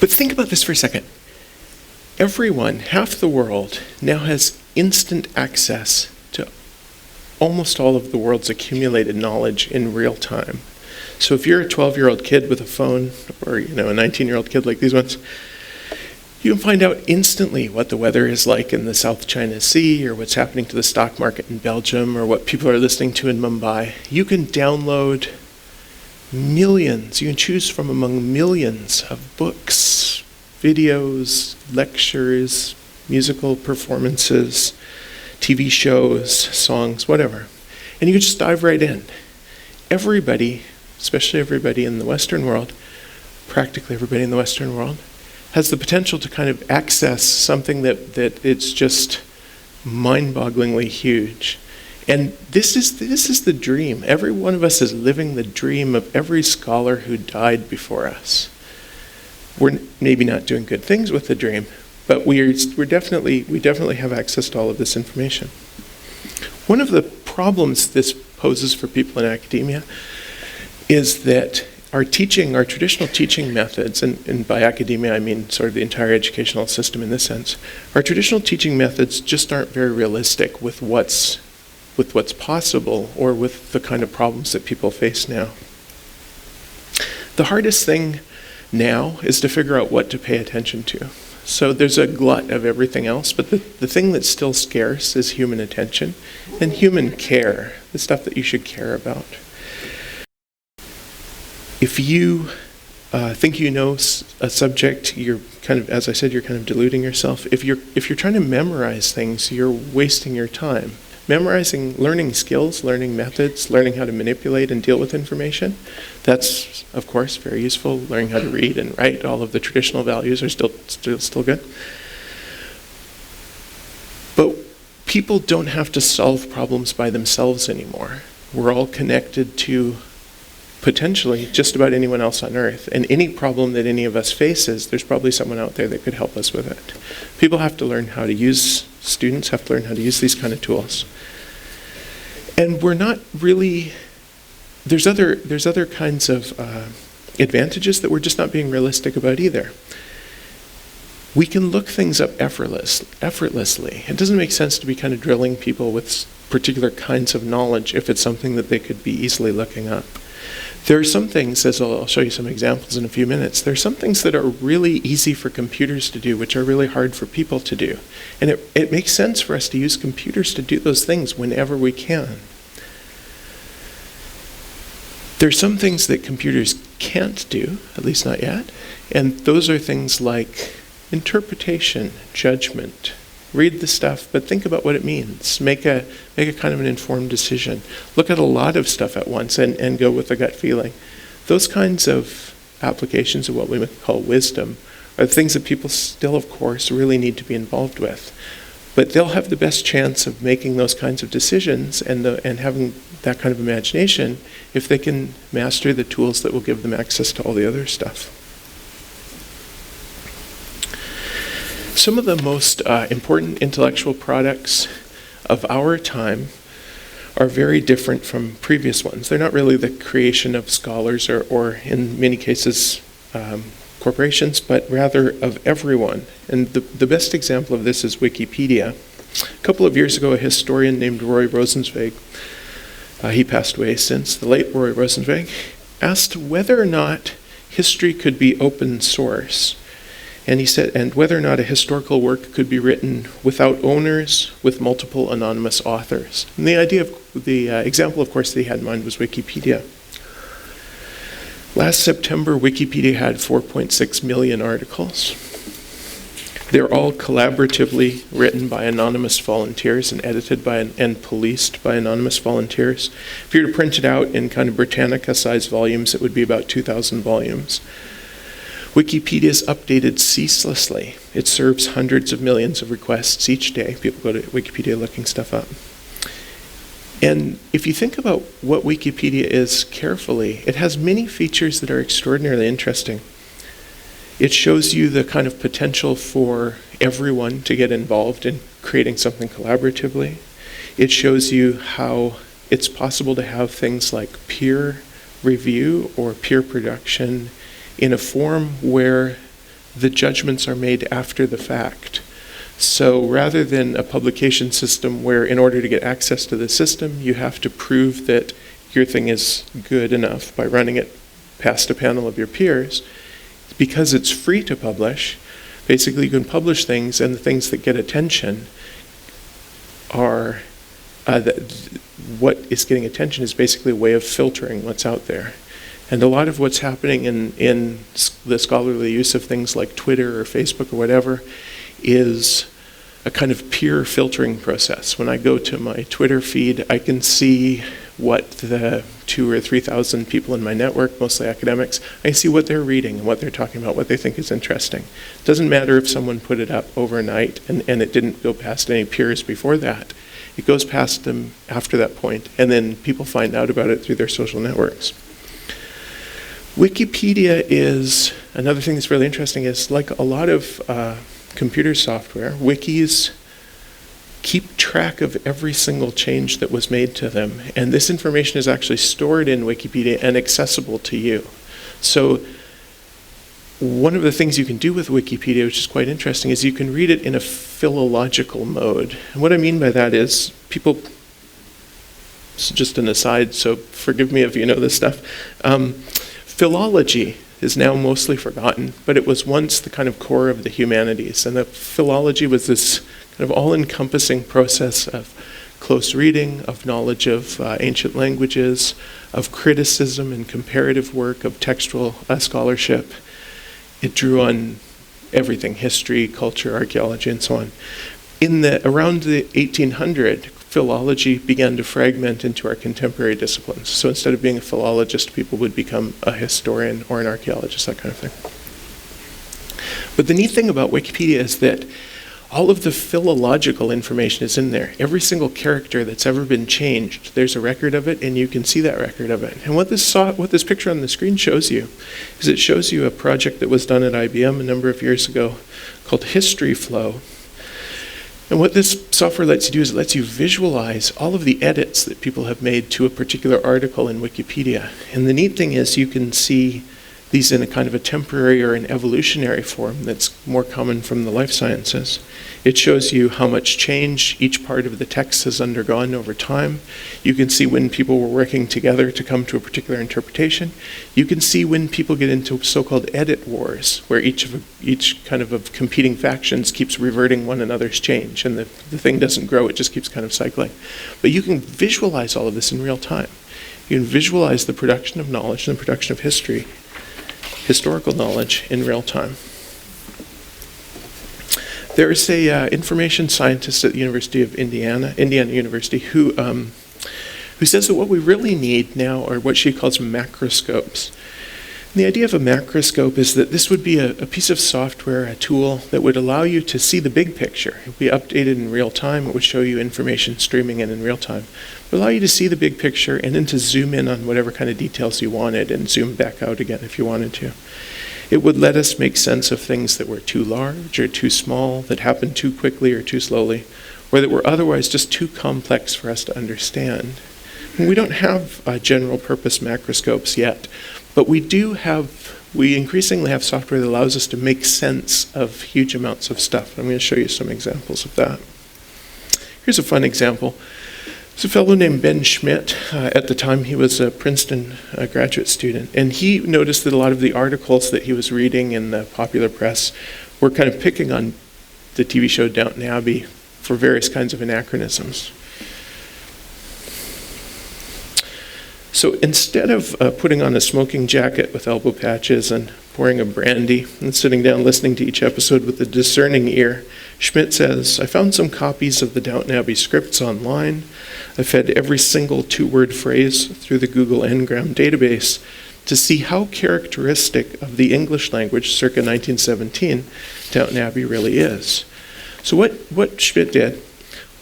But think about this for a second. Everyone, half the world, now has instant access to almost all of the world's accumulated knowledge in real time. So if you're a 12-year-old kid with a phone, or a 19-year-old kid like these ones, you can find out instantly what the weather is like in the South China Sea, or what's happening to the stock market in Belgium, or what people are listening to in Mumbai. You can download millions, you can choose from among millions of books, videos, lectures, musical performances, TV shows, songs, whatever. And you can just dive right in. Everybody, especially everybody in the Western world, practically everybody in the Western world, has the potential to kind of access something that it's just mind-bogglingly huge. And this is the dream. Every one of us is living the dream of every scholar who died before us. We're maybe not doing good things with the dream, but we definitely have access to all of this information. One of the problems this poses for people in academia is that our traditional teaching methods, and by academia I mean sort of the entire educational system in this sense, our traditional teaching methods just aren't very realistic with what's possible or with the kind of problems that people face now. The hardest thing now is to figure out what to pay attention to. So there's a glut of everything else, but the thing that's still scarce is human attention and human care, the stuff that you should care about. If you think you know a subject, you're kind of, as I said, you're kind of deluding yourself. If you're trying to memorize things, you're wasting your time. Memorizing, learning skills, learning methods, learning how to manipulate and deal with information, that's, of course, very useful. Learning how to read and write, all of the traditional values are still good. But people don't have to solve problems by themselves anymore. We're all connected to potentially just about anyone else on Earth. And any problem that any of us faces, there's probably someone out there that could help us with it. People have to learn how to use, students have to learn how to use these kind of tools. And we're not really, there's other kinds of advantages that we're just not being realistic about either. We can look things up effortlessly. It doesn't make sense to be kind of drilling people with particular kinds of knowledge if it's something that they could be easily looking up. There are some things, as I'll show you some examples in a few minutes, there are some things that are really easy for computers to do, which are really hard for people to do. And it makes sense for us to use computers to do those things whenever we can. There are some things that computers can't do, at least not yet, and those are things like interpretation, judgment. Read the stuff, but think about what it means. Make a kind of an informed decision. Look at a lot of stuff at once and go with a gut feeling. Those kinds of applications of what we might call wisdom are things that people still, of course, really need to be involved with. But they'll have the best chance of making those kinds of decisions and having that kind of imagination if they can master the tools that will give them access to all the other stuff. Some of the most important intellectual products of our time are very different from previous ones. They're not really the creation of scholars or in many cases, corporations, but rather of everyone. And the best example of this is Wikipedia. A couple of years ago, a historian named Roy Rosenzweig, he passed away since, the late Roy Rosenzweig, asked whether or not history could be open source. And he said, and whether or not a historical work could be written without owners, with multiple anonymous authors. And the idea of the example, of course, that he had in mind was Wikipedia. Last September, Wikipedia had 4.6 million articles. They're all collaboratively written by anonymous volunteers and edited by and policed by anonymous volunteers. If you were to print it out in kind of Britannica-sized volumes, it would be about 2,000 volumes. Wikipedia is updated ceaselessly. It serves hundreds of millions of requests each day. People go to Wikipedia looking stuff up. And if you think about what Wikipedia is carefully, it has many features that are extraordinarily interesting. It shows you the kind of potential for everyone to get involved in creating something collaboratively. It shows you how it's possible to have things like peer review or peer production in a form where the judgments are made after the fact. So rather than a publication system where in order to get access to the system, you have to prove that your thing is good enough by running it past a panel of your peers, because it's free to publish, basically you can publish things, and the things that get attention are, what is getting attention is basically a way of filtering what's out there. And a lot of what's happening in the scholarly use of things like Twitter or Facebook or whatever is a kind of peer filtering process. When I go to my Twitter feed, I can see what the 2,000 or 3,000 people in my network, mostly academics, I see what they're reading and what they're talking about, what they think is interesting. It doesn't matter if someone put it up overnight and it didn't go past any peers before that. It goes past them after that point, and then people find out about it through their social networks. Wikipedia is, another thing that's really interesting is, like a lot of computer software, wikis keep track of every single change that was made to them. And this information is actually stored in Wikipedia and accessible to you. So one of the things you can do with Wikipedia, which is quite interesting, is you can read it in a philological mode. And what I mean by that is, people, it's just an aside, so forgive me if you know this stuff. Philology is now mostly forgotten, but it was once the kind of core of the humanities. And the philology was this kind of all-encompassing process of close reading, of knowledge of ancient languages, of criticism and comparative work, of textual scholarship. It drew on everything: history, culture, archaeology, and so on. Around the 1800, philology began to fragment into our contemporary disciplines. So instead of being a philologist, people would become a historian or an archaeologist, that kind of thing. But the neat thing about Wikipedia is that all of the philological information is in there. Every single character that's ever been changed, there's a record of it, and you can see that record of it. And what this picture on the screen shows you is it shows you a project that was done at IBM a number of years ago called History Flow. And what this software lets you do is it lets you visualize all of the edits that people have made to a particular article in Wikipedia. And the neat thing is you can see these in a kind of a temporary or an evolutionary form that's more common from the life sciences. It shows you how much change each part of the text has undergone over time. You can see when people were working together to come to a particular interpretation. You can see when people get into so-called edit wars, where each kind of competing factions keeps reverting one another's change, and the thing doesn't grow, it just keeps kind of cycling. But you can visualize all of this in real time. You can visualize the production of knowledge and the production of historical knowledge in real time. There's a information scientist at the University of Indiana University, who says that what we really need now are what she calls macroscopes. And the idea of a macroscope is that this would be a piece of software, a tool that would allow you to see the big picture. It would be updated in real time. It would show you information streaming in real time. It would allow you to see the big picture and then to zoom in on whatever kind of details you wanted and zoom back out again if you wanted to. It would let us make sense of things that were too large or too small, that happened too quickly or too slowly, or that were otherwise just too complex for us to understand. And we don't have general purpose macroscopes yet, but we increasingly have software that allows us to make sense of huge amounts of stuff. I'm going to show you some examples of that. Here's a fun example. There's a fellow named Ben Schmidt. At the time, he was a Princeton graduate student, and he noticed that a lot of the articles that he was reading in the popular press were kind of picking on the TV show Downton Abbey for various kinds of anachronisms. So instead of putting on a smoking jacket with elbow patches and pouring a brandy and sitting down listening to each episode with a discerning ear, Schmidt says, "I found some copies of the Downton Abbey scripts online. I fed every single two-word phrase through the Google Ngram database to see how characteristic of the English language circa 1917 Downton Abbey really is." So what Schmidt did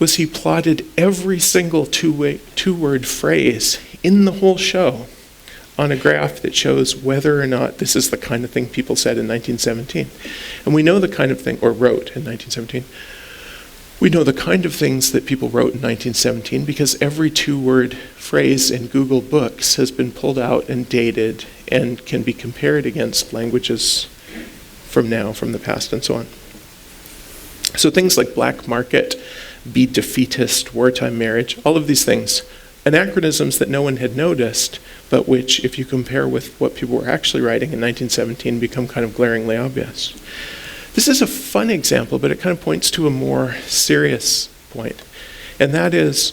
was he plotted every single two-word phrase in the whole show on a graph that shows whether or not this is the kind of thing people said in 1917. And we know the kind of thing, or wrote in 1917, we know the kind of things that people wrote in 1917 because every two-word phrase in Google Books has been pulled out and dated and can be compared against languages from now, from the past, and so on. So things like black market, be defeatist, wartime marriage, all of these things, anachronisms that no one had noticed, but which, if you compare with what people were actually writing in 1917, become kind of glaringly obvious. This is a fun example, but it kind of points to a more serious point, and that is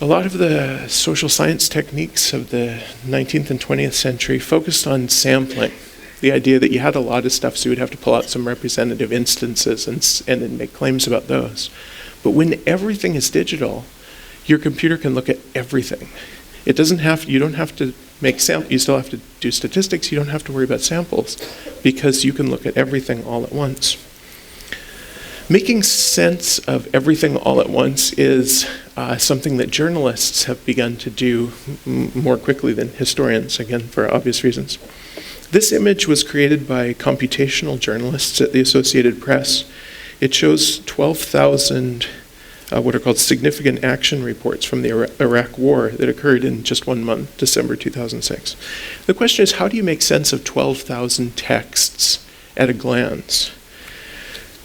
a lot of the social science techniques of the 19th and 20th century focused on sampling, the idea that you had a lot of stuff, so you would have to pull out some representative instances and then make claims about those. But when everything is digital, your computer can look at everything. You don't have to make samples. You still have to do statistics. You don't have to worry about samples because you can look at everything all at once. Making sense of everything all at once is something that journalists have begun to do more quickly than historians, again, for obvious reasons. This image was created by computational journalists at the Associated Press. It shows 12,000 what are called significant action reports from the Iraq War that occurred in just 1 month, December 2006. The question is, how do you make sense of 12,000 texts at a glance?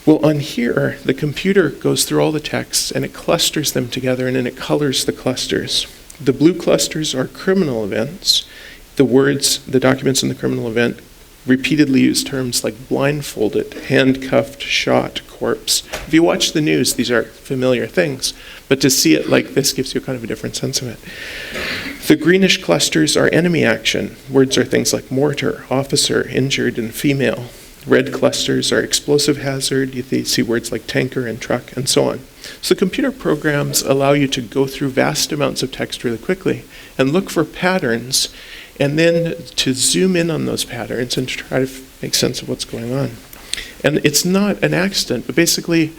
Well, on here, the computer goes through all the texts and it clusters them together and then it colors the clusters. The blue clusters are criminal events. The documents in the criminal event repeatedly use terms like blindfolded, handcuffed, shot, corpse. If you watch the news, these are familiar things, but to see it like this gives you kind of a different sense of it. The greenish clusters are enemy action. Words are things like mortar, officer, injured, and female. Red clusters are explosive hazard. You see words like tanker and truck, and so on. So computer programs allow you to go through vast amounts of text really quickly and look for patterns, and then to zoom in on those patterns and to try to make sense of what's going on. And it's not an accident, but basically,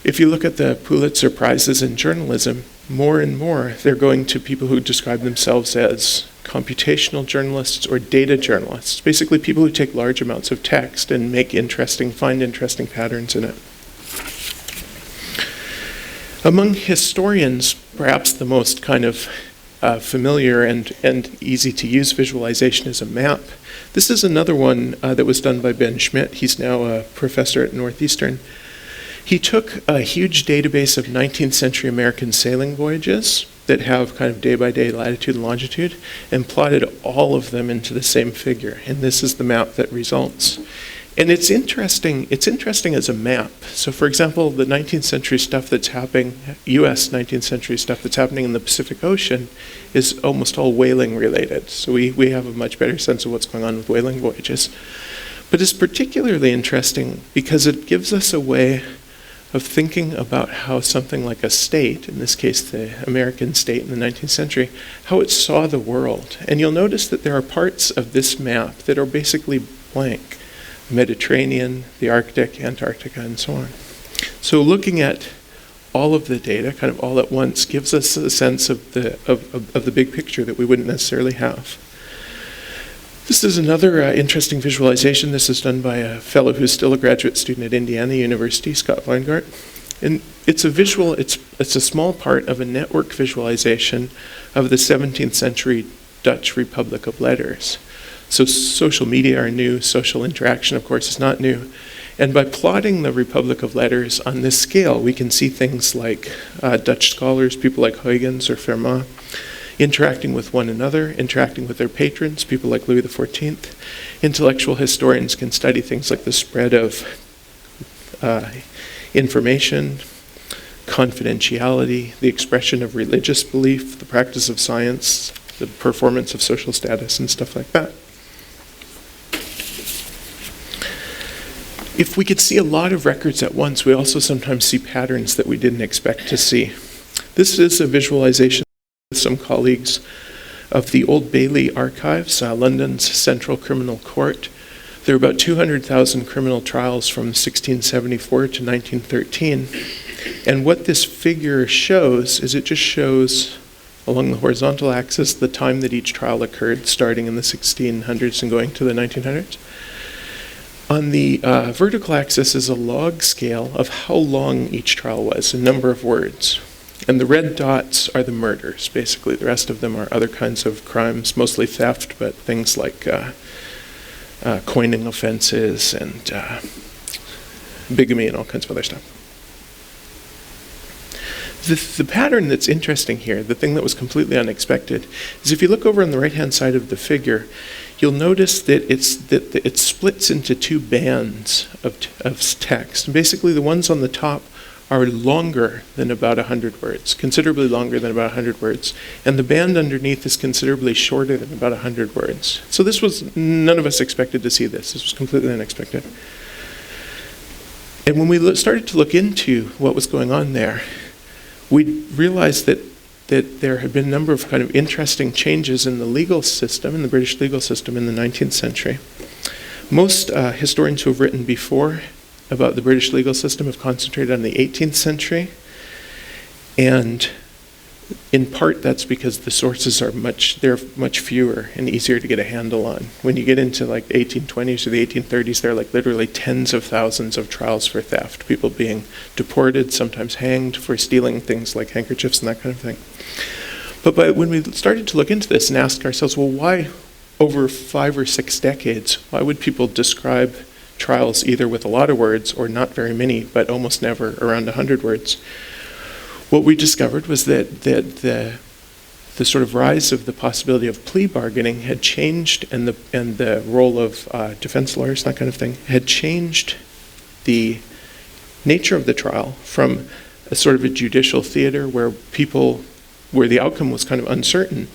if you look at the Pulitzer Prizes in journalism, more and more they're going to people who describe themselves as computational journalists or data journalists, basically people who take large amounts of text and find interesting patterns in it. Among historians, perhaps the most kind of familiar and easy to use visualization is a map. This is another one that was done by Ben Schmidt. He's now a professor at Northeastern. He took a huge database of 19th century American sailing voyages that have kind of day-by-day latitude and longitude, and plotted all of them into the same figure. And this is the map that results. And it's interesting as a map. So for example, the 19th century stuff that's happening, US 19th century stuff that's happening in the Pacific Ocean is almost all whaling related. So we have a much better sense of what's going on with whaling voyages. But it's particularly interesting because it gives us a way of thinking about how something like a state, in this case the American state in the 19th century, how it saw the world. And you'll notice that there are parts of this map that are basically blank. Mediterranean, the Arctic, Antarctica, and so on. So looking at all of the data kind of all at once gives us a sense of the big picture that we wouldn't necessarily have. This is another interesting visualization. This is done by a fellow who's still a graduate student at Indiana University, Scott Weingart. And it's a small part of a network visualization of the 17th century Dutch Republic of Letters. So social media are new, social interaction, of course, is not new. And by plotting the Republic of Letters on this scale, we can see things like Dutch scholars, people like Huygens or Fermat, interacting with one another, interacting with their patrons, people like Louis XIV. Intellectual historians can study things like the spread of information, confidentiality, the expression of religious belief, the practice of science, the performance of social status, and stuff like that. If we could see a lot of records at once, we also sometimes see patterns that we didn't expect to see. This is a visualization with some colleagues of the Old Bailey Archives, London's Central Criminal Court. There are about 200,000 criminal trials from 1674 to 1913. And what this figure shows is it just shows along the horizontal axis the time that each trial occurred, starting in the 1600s and going to the 1900s. On the vertical axis is a log scale of how long each trial was, a number of words. And the red dots are the murders, basically. The rest of them are other kinds of crimes, mostly theft, but things like coining offenses and bigamy and all kinds of other stuff. The pattern that's interesting here, the thing that was completely unexpected, is if you look over on the right-hand side of the figure, you'll notice that it splits into two bands of text. And basically, the ones on the top are longer than about 100 words, considerably longer than about 100 words. And the band underneath is considerably shorter than about 100 words. So none of us expected to see this. This was completely unexpected. And when we started to look into what was going on there, we realized that there had been a number of kind of interesting changes in the legal system, in the British legal system in the 19th century. Most historians who have written before about the British legal system have concentrated on the 18th century. And in part, that's because the sources are much fewer and easier to get a handle on. When you get into like the 1820s or the 1830s, there are like literally tens of thousands of trials for theft, people being deported, sometimes hanged for stealing things like handkerchiefs and that kind of thing. But when we started to look into this and ask ourselves, well, why over 5 or 6 decades, why would people describe trials either with a lot of words or not very many, but almost never around 100 words? What we discovered was that the the sort of rise of the possibility of plea bargaining had changed, and the role of defense lawyers, that kind of thing, had changed the nature of the trial from a sort of a judicial theater where the outcome was kind of uncertain,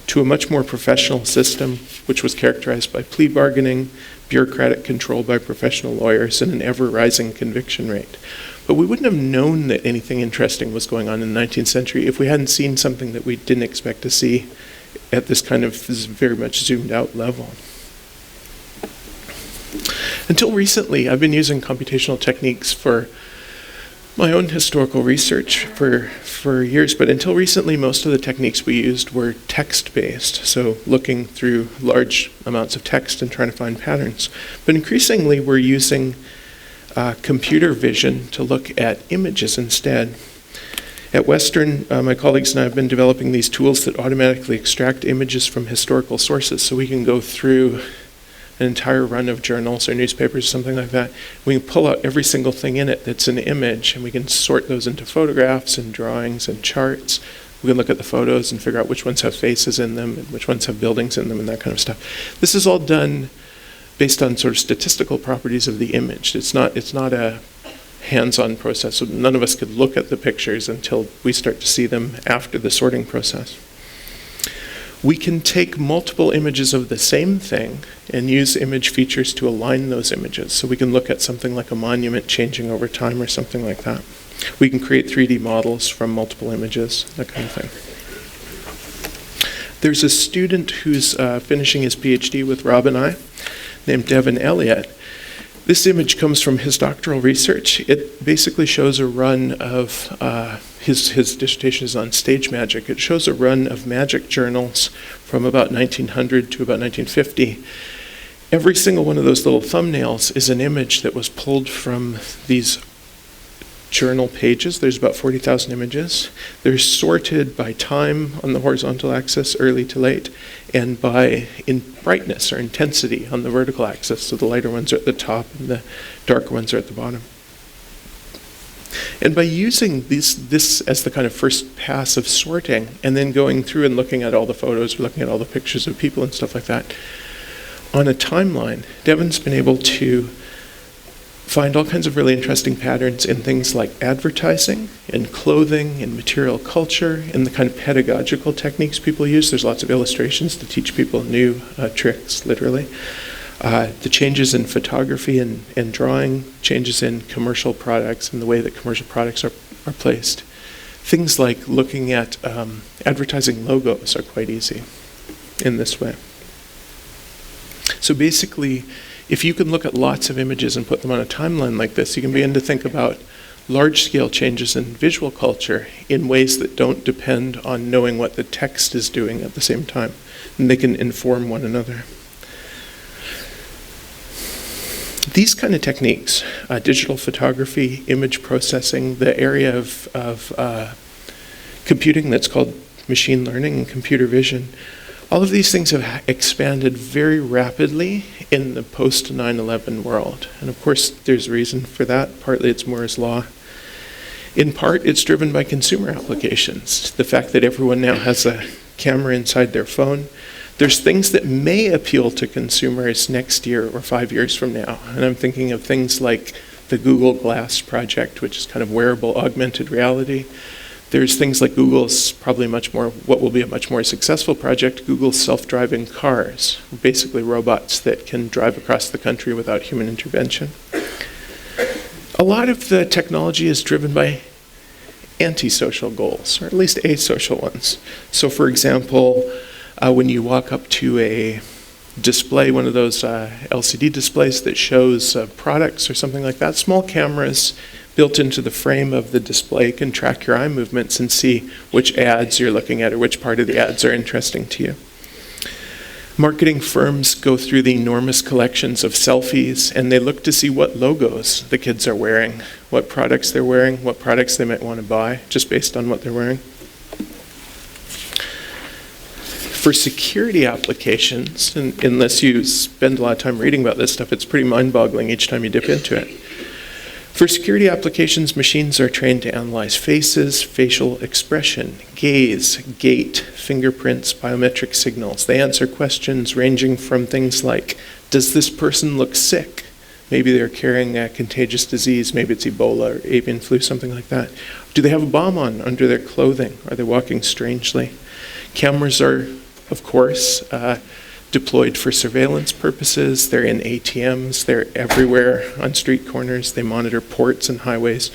to a much more professional system, which was characterized by plea bargaining, bureaucratic control by professional lawyers, and an ever-rising conviction rate. But we wouldn't have known that anything interesting was going on in the 19th century if we hadn't seen something that we didn't expect to see at this very much zoomed out level. Until recently, I've been using computational techniques for my own historical research for years, but until recently, most of the techniques we used were text-based, so looking through large amounts of text and trying to find patterns. But increasingly, we're using computer vision to look at images instead. At Western, my colleagues and I have been developing these tools that automatically extract images from historical sources, so we can go through an entire run of journals or newspapers or something like that. We can pull out every single thing in it that's an image, and we can sort those into photographs and drawings and charts. We can look at the photos and figure out which ones have faces in them and which ones have buildings in them and that kind of stuff. This is all done based on sort of statistical properties of the image. It's not a hands-on process, so none of us could look at the pictures until we start to see them after the sorting process. We can take multiple images of the same thing and use image features to align those images. So we can look at something like a monument changing over time or something like that. We can create 3D models from multiple images, that kind of thing. There's a student who's finishing his PhD with Rob and I, named Devin Elliott. This image comes from his doctoral research. It basically shows a run of, his dissertation is on stage magic. It shows a run of magic journals from about 1900 to about 1950. Every single one of those little thumbnails is an image that was pulled from these journal pages. There's about 40,000 images. They're sorted by time on the horizontal axis, early to late, and by brightness or intensity on the vertical axis. So the lighter ones are at the top and the darker ones are at the bottom. And by using this as the kind of first pass of sorting, and then going through and looking at all the photos, looking at all the pictures of people and stuff like that, on a timeline, Devin's been able to find all kinds of really interesting patterns in things like advertising and clothing and material culture and the kind of pedagogical techniques people use. There's lots of illustrations to teach people new tricks, literally. The changes in photography and drawing, changes in commercial products and the way that commercial products are placed. Things like looking at advertising logos are quite easy in this way. So basically, if you can look at lots of images and put them on a timeline like this, you can begin to think about large-scale changes in visual culture in ways that don't depend on knowing what the text is doing at the same time. And they can inform one another. These kind of techniques, digital photography, image processing, the area of computing that's called machine learning and computer vision, all of these things have expanded very rapidly in the post-9/11 world. And of course, there's a reason for that. Partly it's Moore's law. In part, it's driven by consumer applications. The fact that everyone now has a camera inside their phone. There's things that may appeal to consumers next year or 5 years from now. And I'm thinking of things like the Google Glass project, which is kind of wearable augmented reality. There's things like Google's what will be a much more successful project, Google's self-driving cars, basically robots that can drive across the country without human intervention. A lot of the technology is driven by antisocial goals, or at least asocial ones. So for example, when you walk up to a display, one of those LCD displays that shows products or something like that, small cameras built into the frame of the display can track your eye movements and see which ads you're looking at or which part of the ads are interesting to you. Marketing firms go through the enormous collections of selfies and they look to see what logos the kids are wearing, what products they're wearing, what products they might want to buy, just based on what they're wearing. For security applications, and unless you spend a lot of time reading about this stuff, it's pretty mind-boggling each time you dip into it. For security applications, machines are trained to analyze faces, facial expression, gaze, gait, fingerprints, biometric signals. They answer questions ranging from things like, does this person look sick? Maybe they're carrying a contagious disease, maybe it's Ebola or avian flu, something like that. Do they have a bomb on under their clothing? Are they walking strangely? Cameras are, of course, deployed for surveillance purposes. They're in ATMs. They're everywhere on street corners. They monitor ports and highways.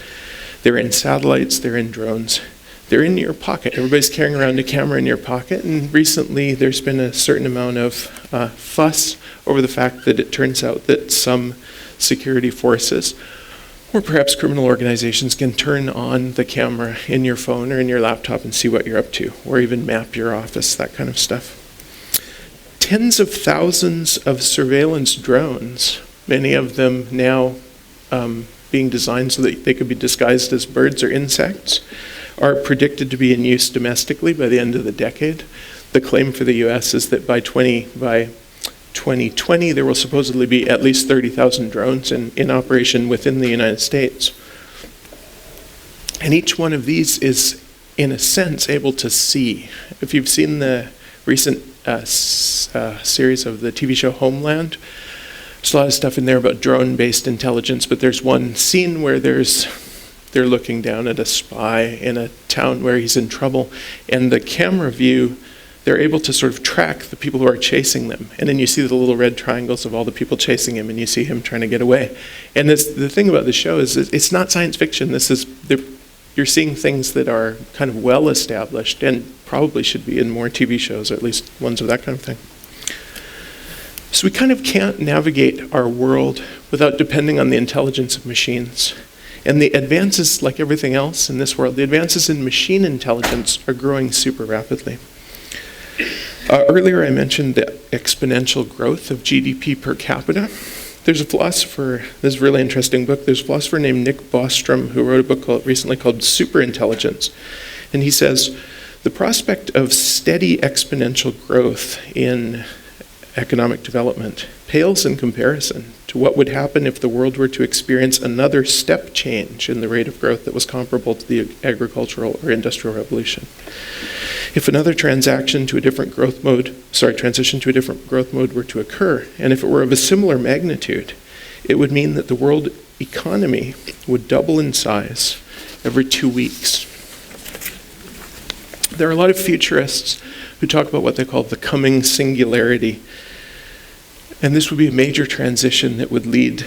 They're in satellites. They're in drones. They're in your pocket. Everybody's carrying around a camera in your pocket. And recently, there's been a certain amount of fuss over the fact that it turns out that some security forces, or perhaps criminal organizations, can turn on the camera in your phone or in your laptop and see what you're up to, or even map your office, that kind of stuff. Tens of thousands of surveillance drones, many of them now being designed so that they could be disguised as birds or insects, are predicted to be in use domestically by the end of the decade. The claim for the US is that by 2020, there will supposedly be at least 30,000 drones in operation within the United States. And each one of these is, in a sense, able to see. If you've seen the recent series of the TV show Homeland, there's a lot of stuff in there about drone-based intelligence, but there's one scene where they're looking down at a spy in a town where he's in trouble, and the camera view, they're able to sort of track the people who are chasing them. And then you see the little red triangles of all the people chasing him, and you see him trying to get away. And the thing about the show is it's not science fiction. You're seeing things that are kind of well established and probably should be in more TV shows, or at least ones of that kind of thing. So we kind of can't navigate our world without depending on the intelligence of machines. And the advances, like everything else in this world, the advances in machine intelligence are growing super rapidly. Earlier I mentioned the exponential growth of GDP per capita. There's a philosopher, this is a really interesting book, there's a philosopher named Nick Bostrom who wrote a book recently called Superintelligence. And he says, the prospect of steady exponential growth in economic development pales in comparison to what would happen if the world were to experience another step change in the rate of growth that was comparable to the agricultural or industrial revolution. If another transition to a different growth mode were to occur, and if it were of a similar magnitude, it would mean that the world economy would double in size every 2 weeks. There are a lot of futurists who talk about what they call the coming singularity, and this would be a major transition that would lead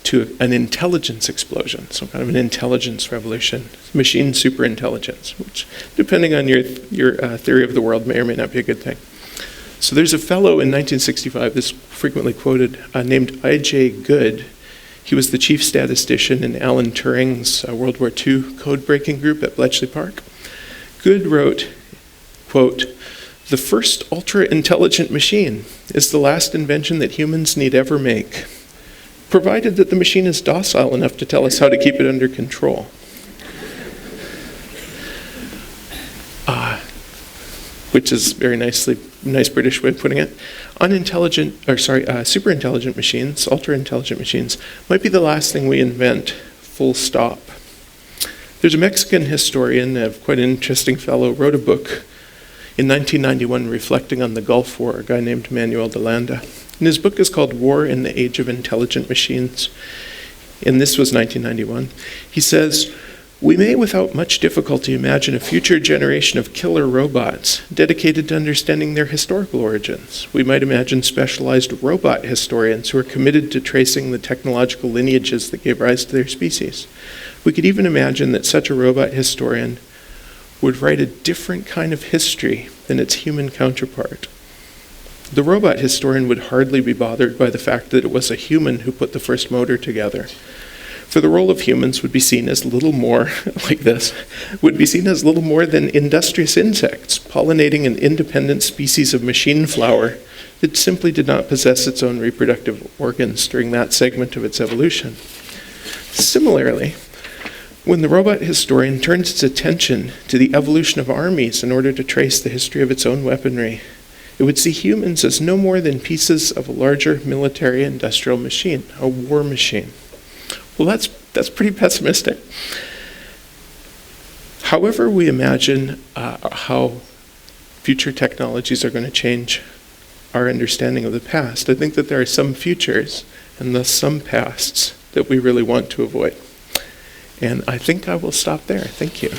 to an intelligence explosion, some kind of an intelligence revolution, machine superintelligence, which, depending on your theory of the world, may or may not be a good thing. So there's a fellow in 1965, this is frequently quoted, named I.J. Good. He was the chief statistician in Alan Turing's World War II code-breaking group at Bletchley Park. Good wrote, quote, "The first ultra-intelligent machine is the last invention that humans need ever make, provided that the machine is docile enough to tell us how to keep it under control." Which is very nice British way of putting it. Superintelligent machines, ultra-intelligent machines, might be the last thing we invent, full stop. There's a Mexican historian, quite an interesting fellow, wrote a book in 1991 reflecting on the Gulf War, a guy named Manuel de Landa. And his book is called War in the Age of Intelligent Machines. And this was 1991. He says, "We may without much difficulty imagine a future generation of killer robots dedicated to understanding their historical origins. We might imagine specialized robot historians who are committed to tracing the technological lineages that gave rise to their species. We could even imagine that such a robot historian would write a different kind of history than its human counterpart. The robot historian would hardly be bothered by the fact that it was a human who put the first motor together. For the role of humans would be seen as little more, would be seen as little more than industrious insects pollinating an independent species of machine flower that simply did not possess its own reproductive organs during that segment of its evolution. Similarly, when the robot historian turns its attention to the evolution of armies in order to trace the history of its own weaponry, it would see humans as no more than pieces of a larger military industrial machine, a war machine. Well, that's That's pretty pessimistic. However we imagine how future technologies are going to change our understanding of the past, I think that there are some futures and thus some pasts that we really want to avoid. And I think I will stop there. Thank you.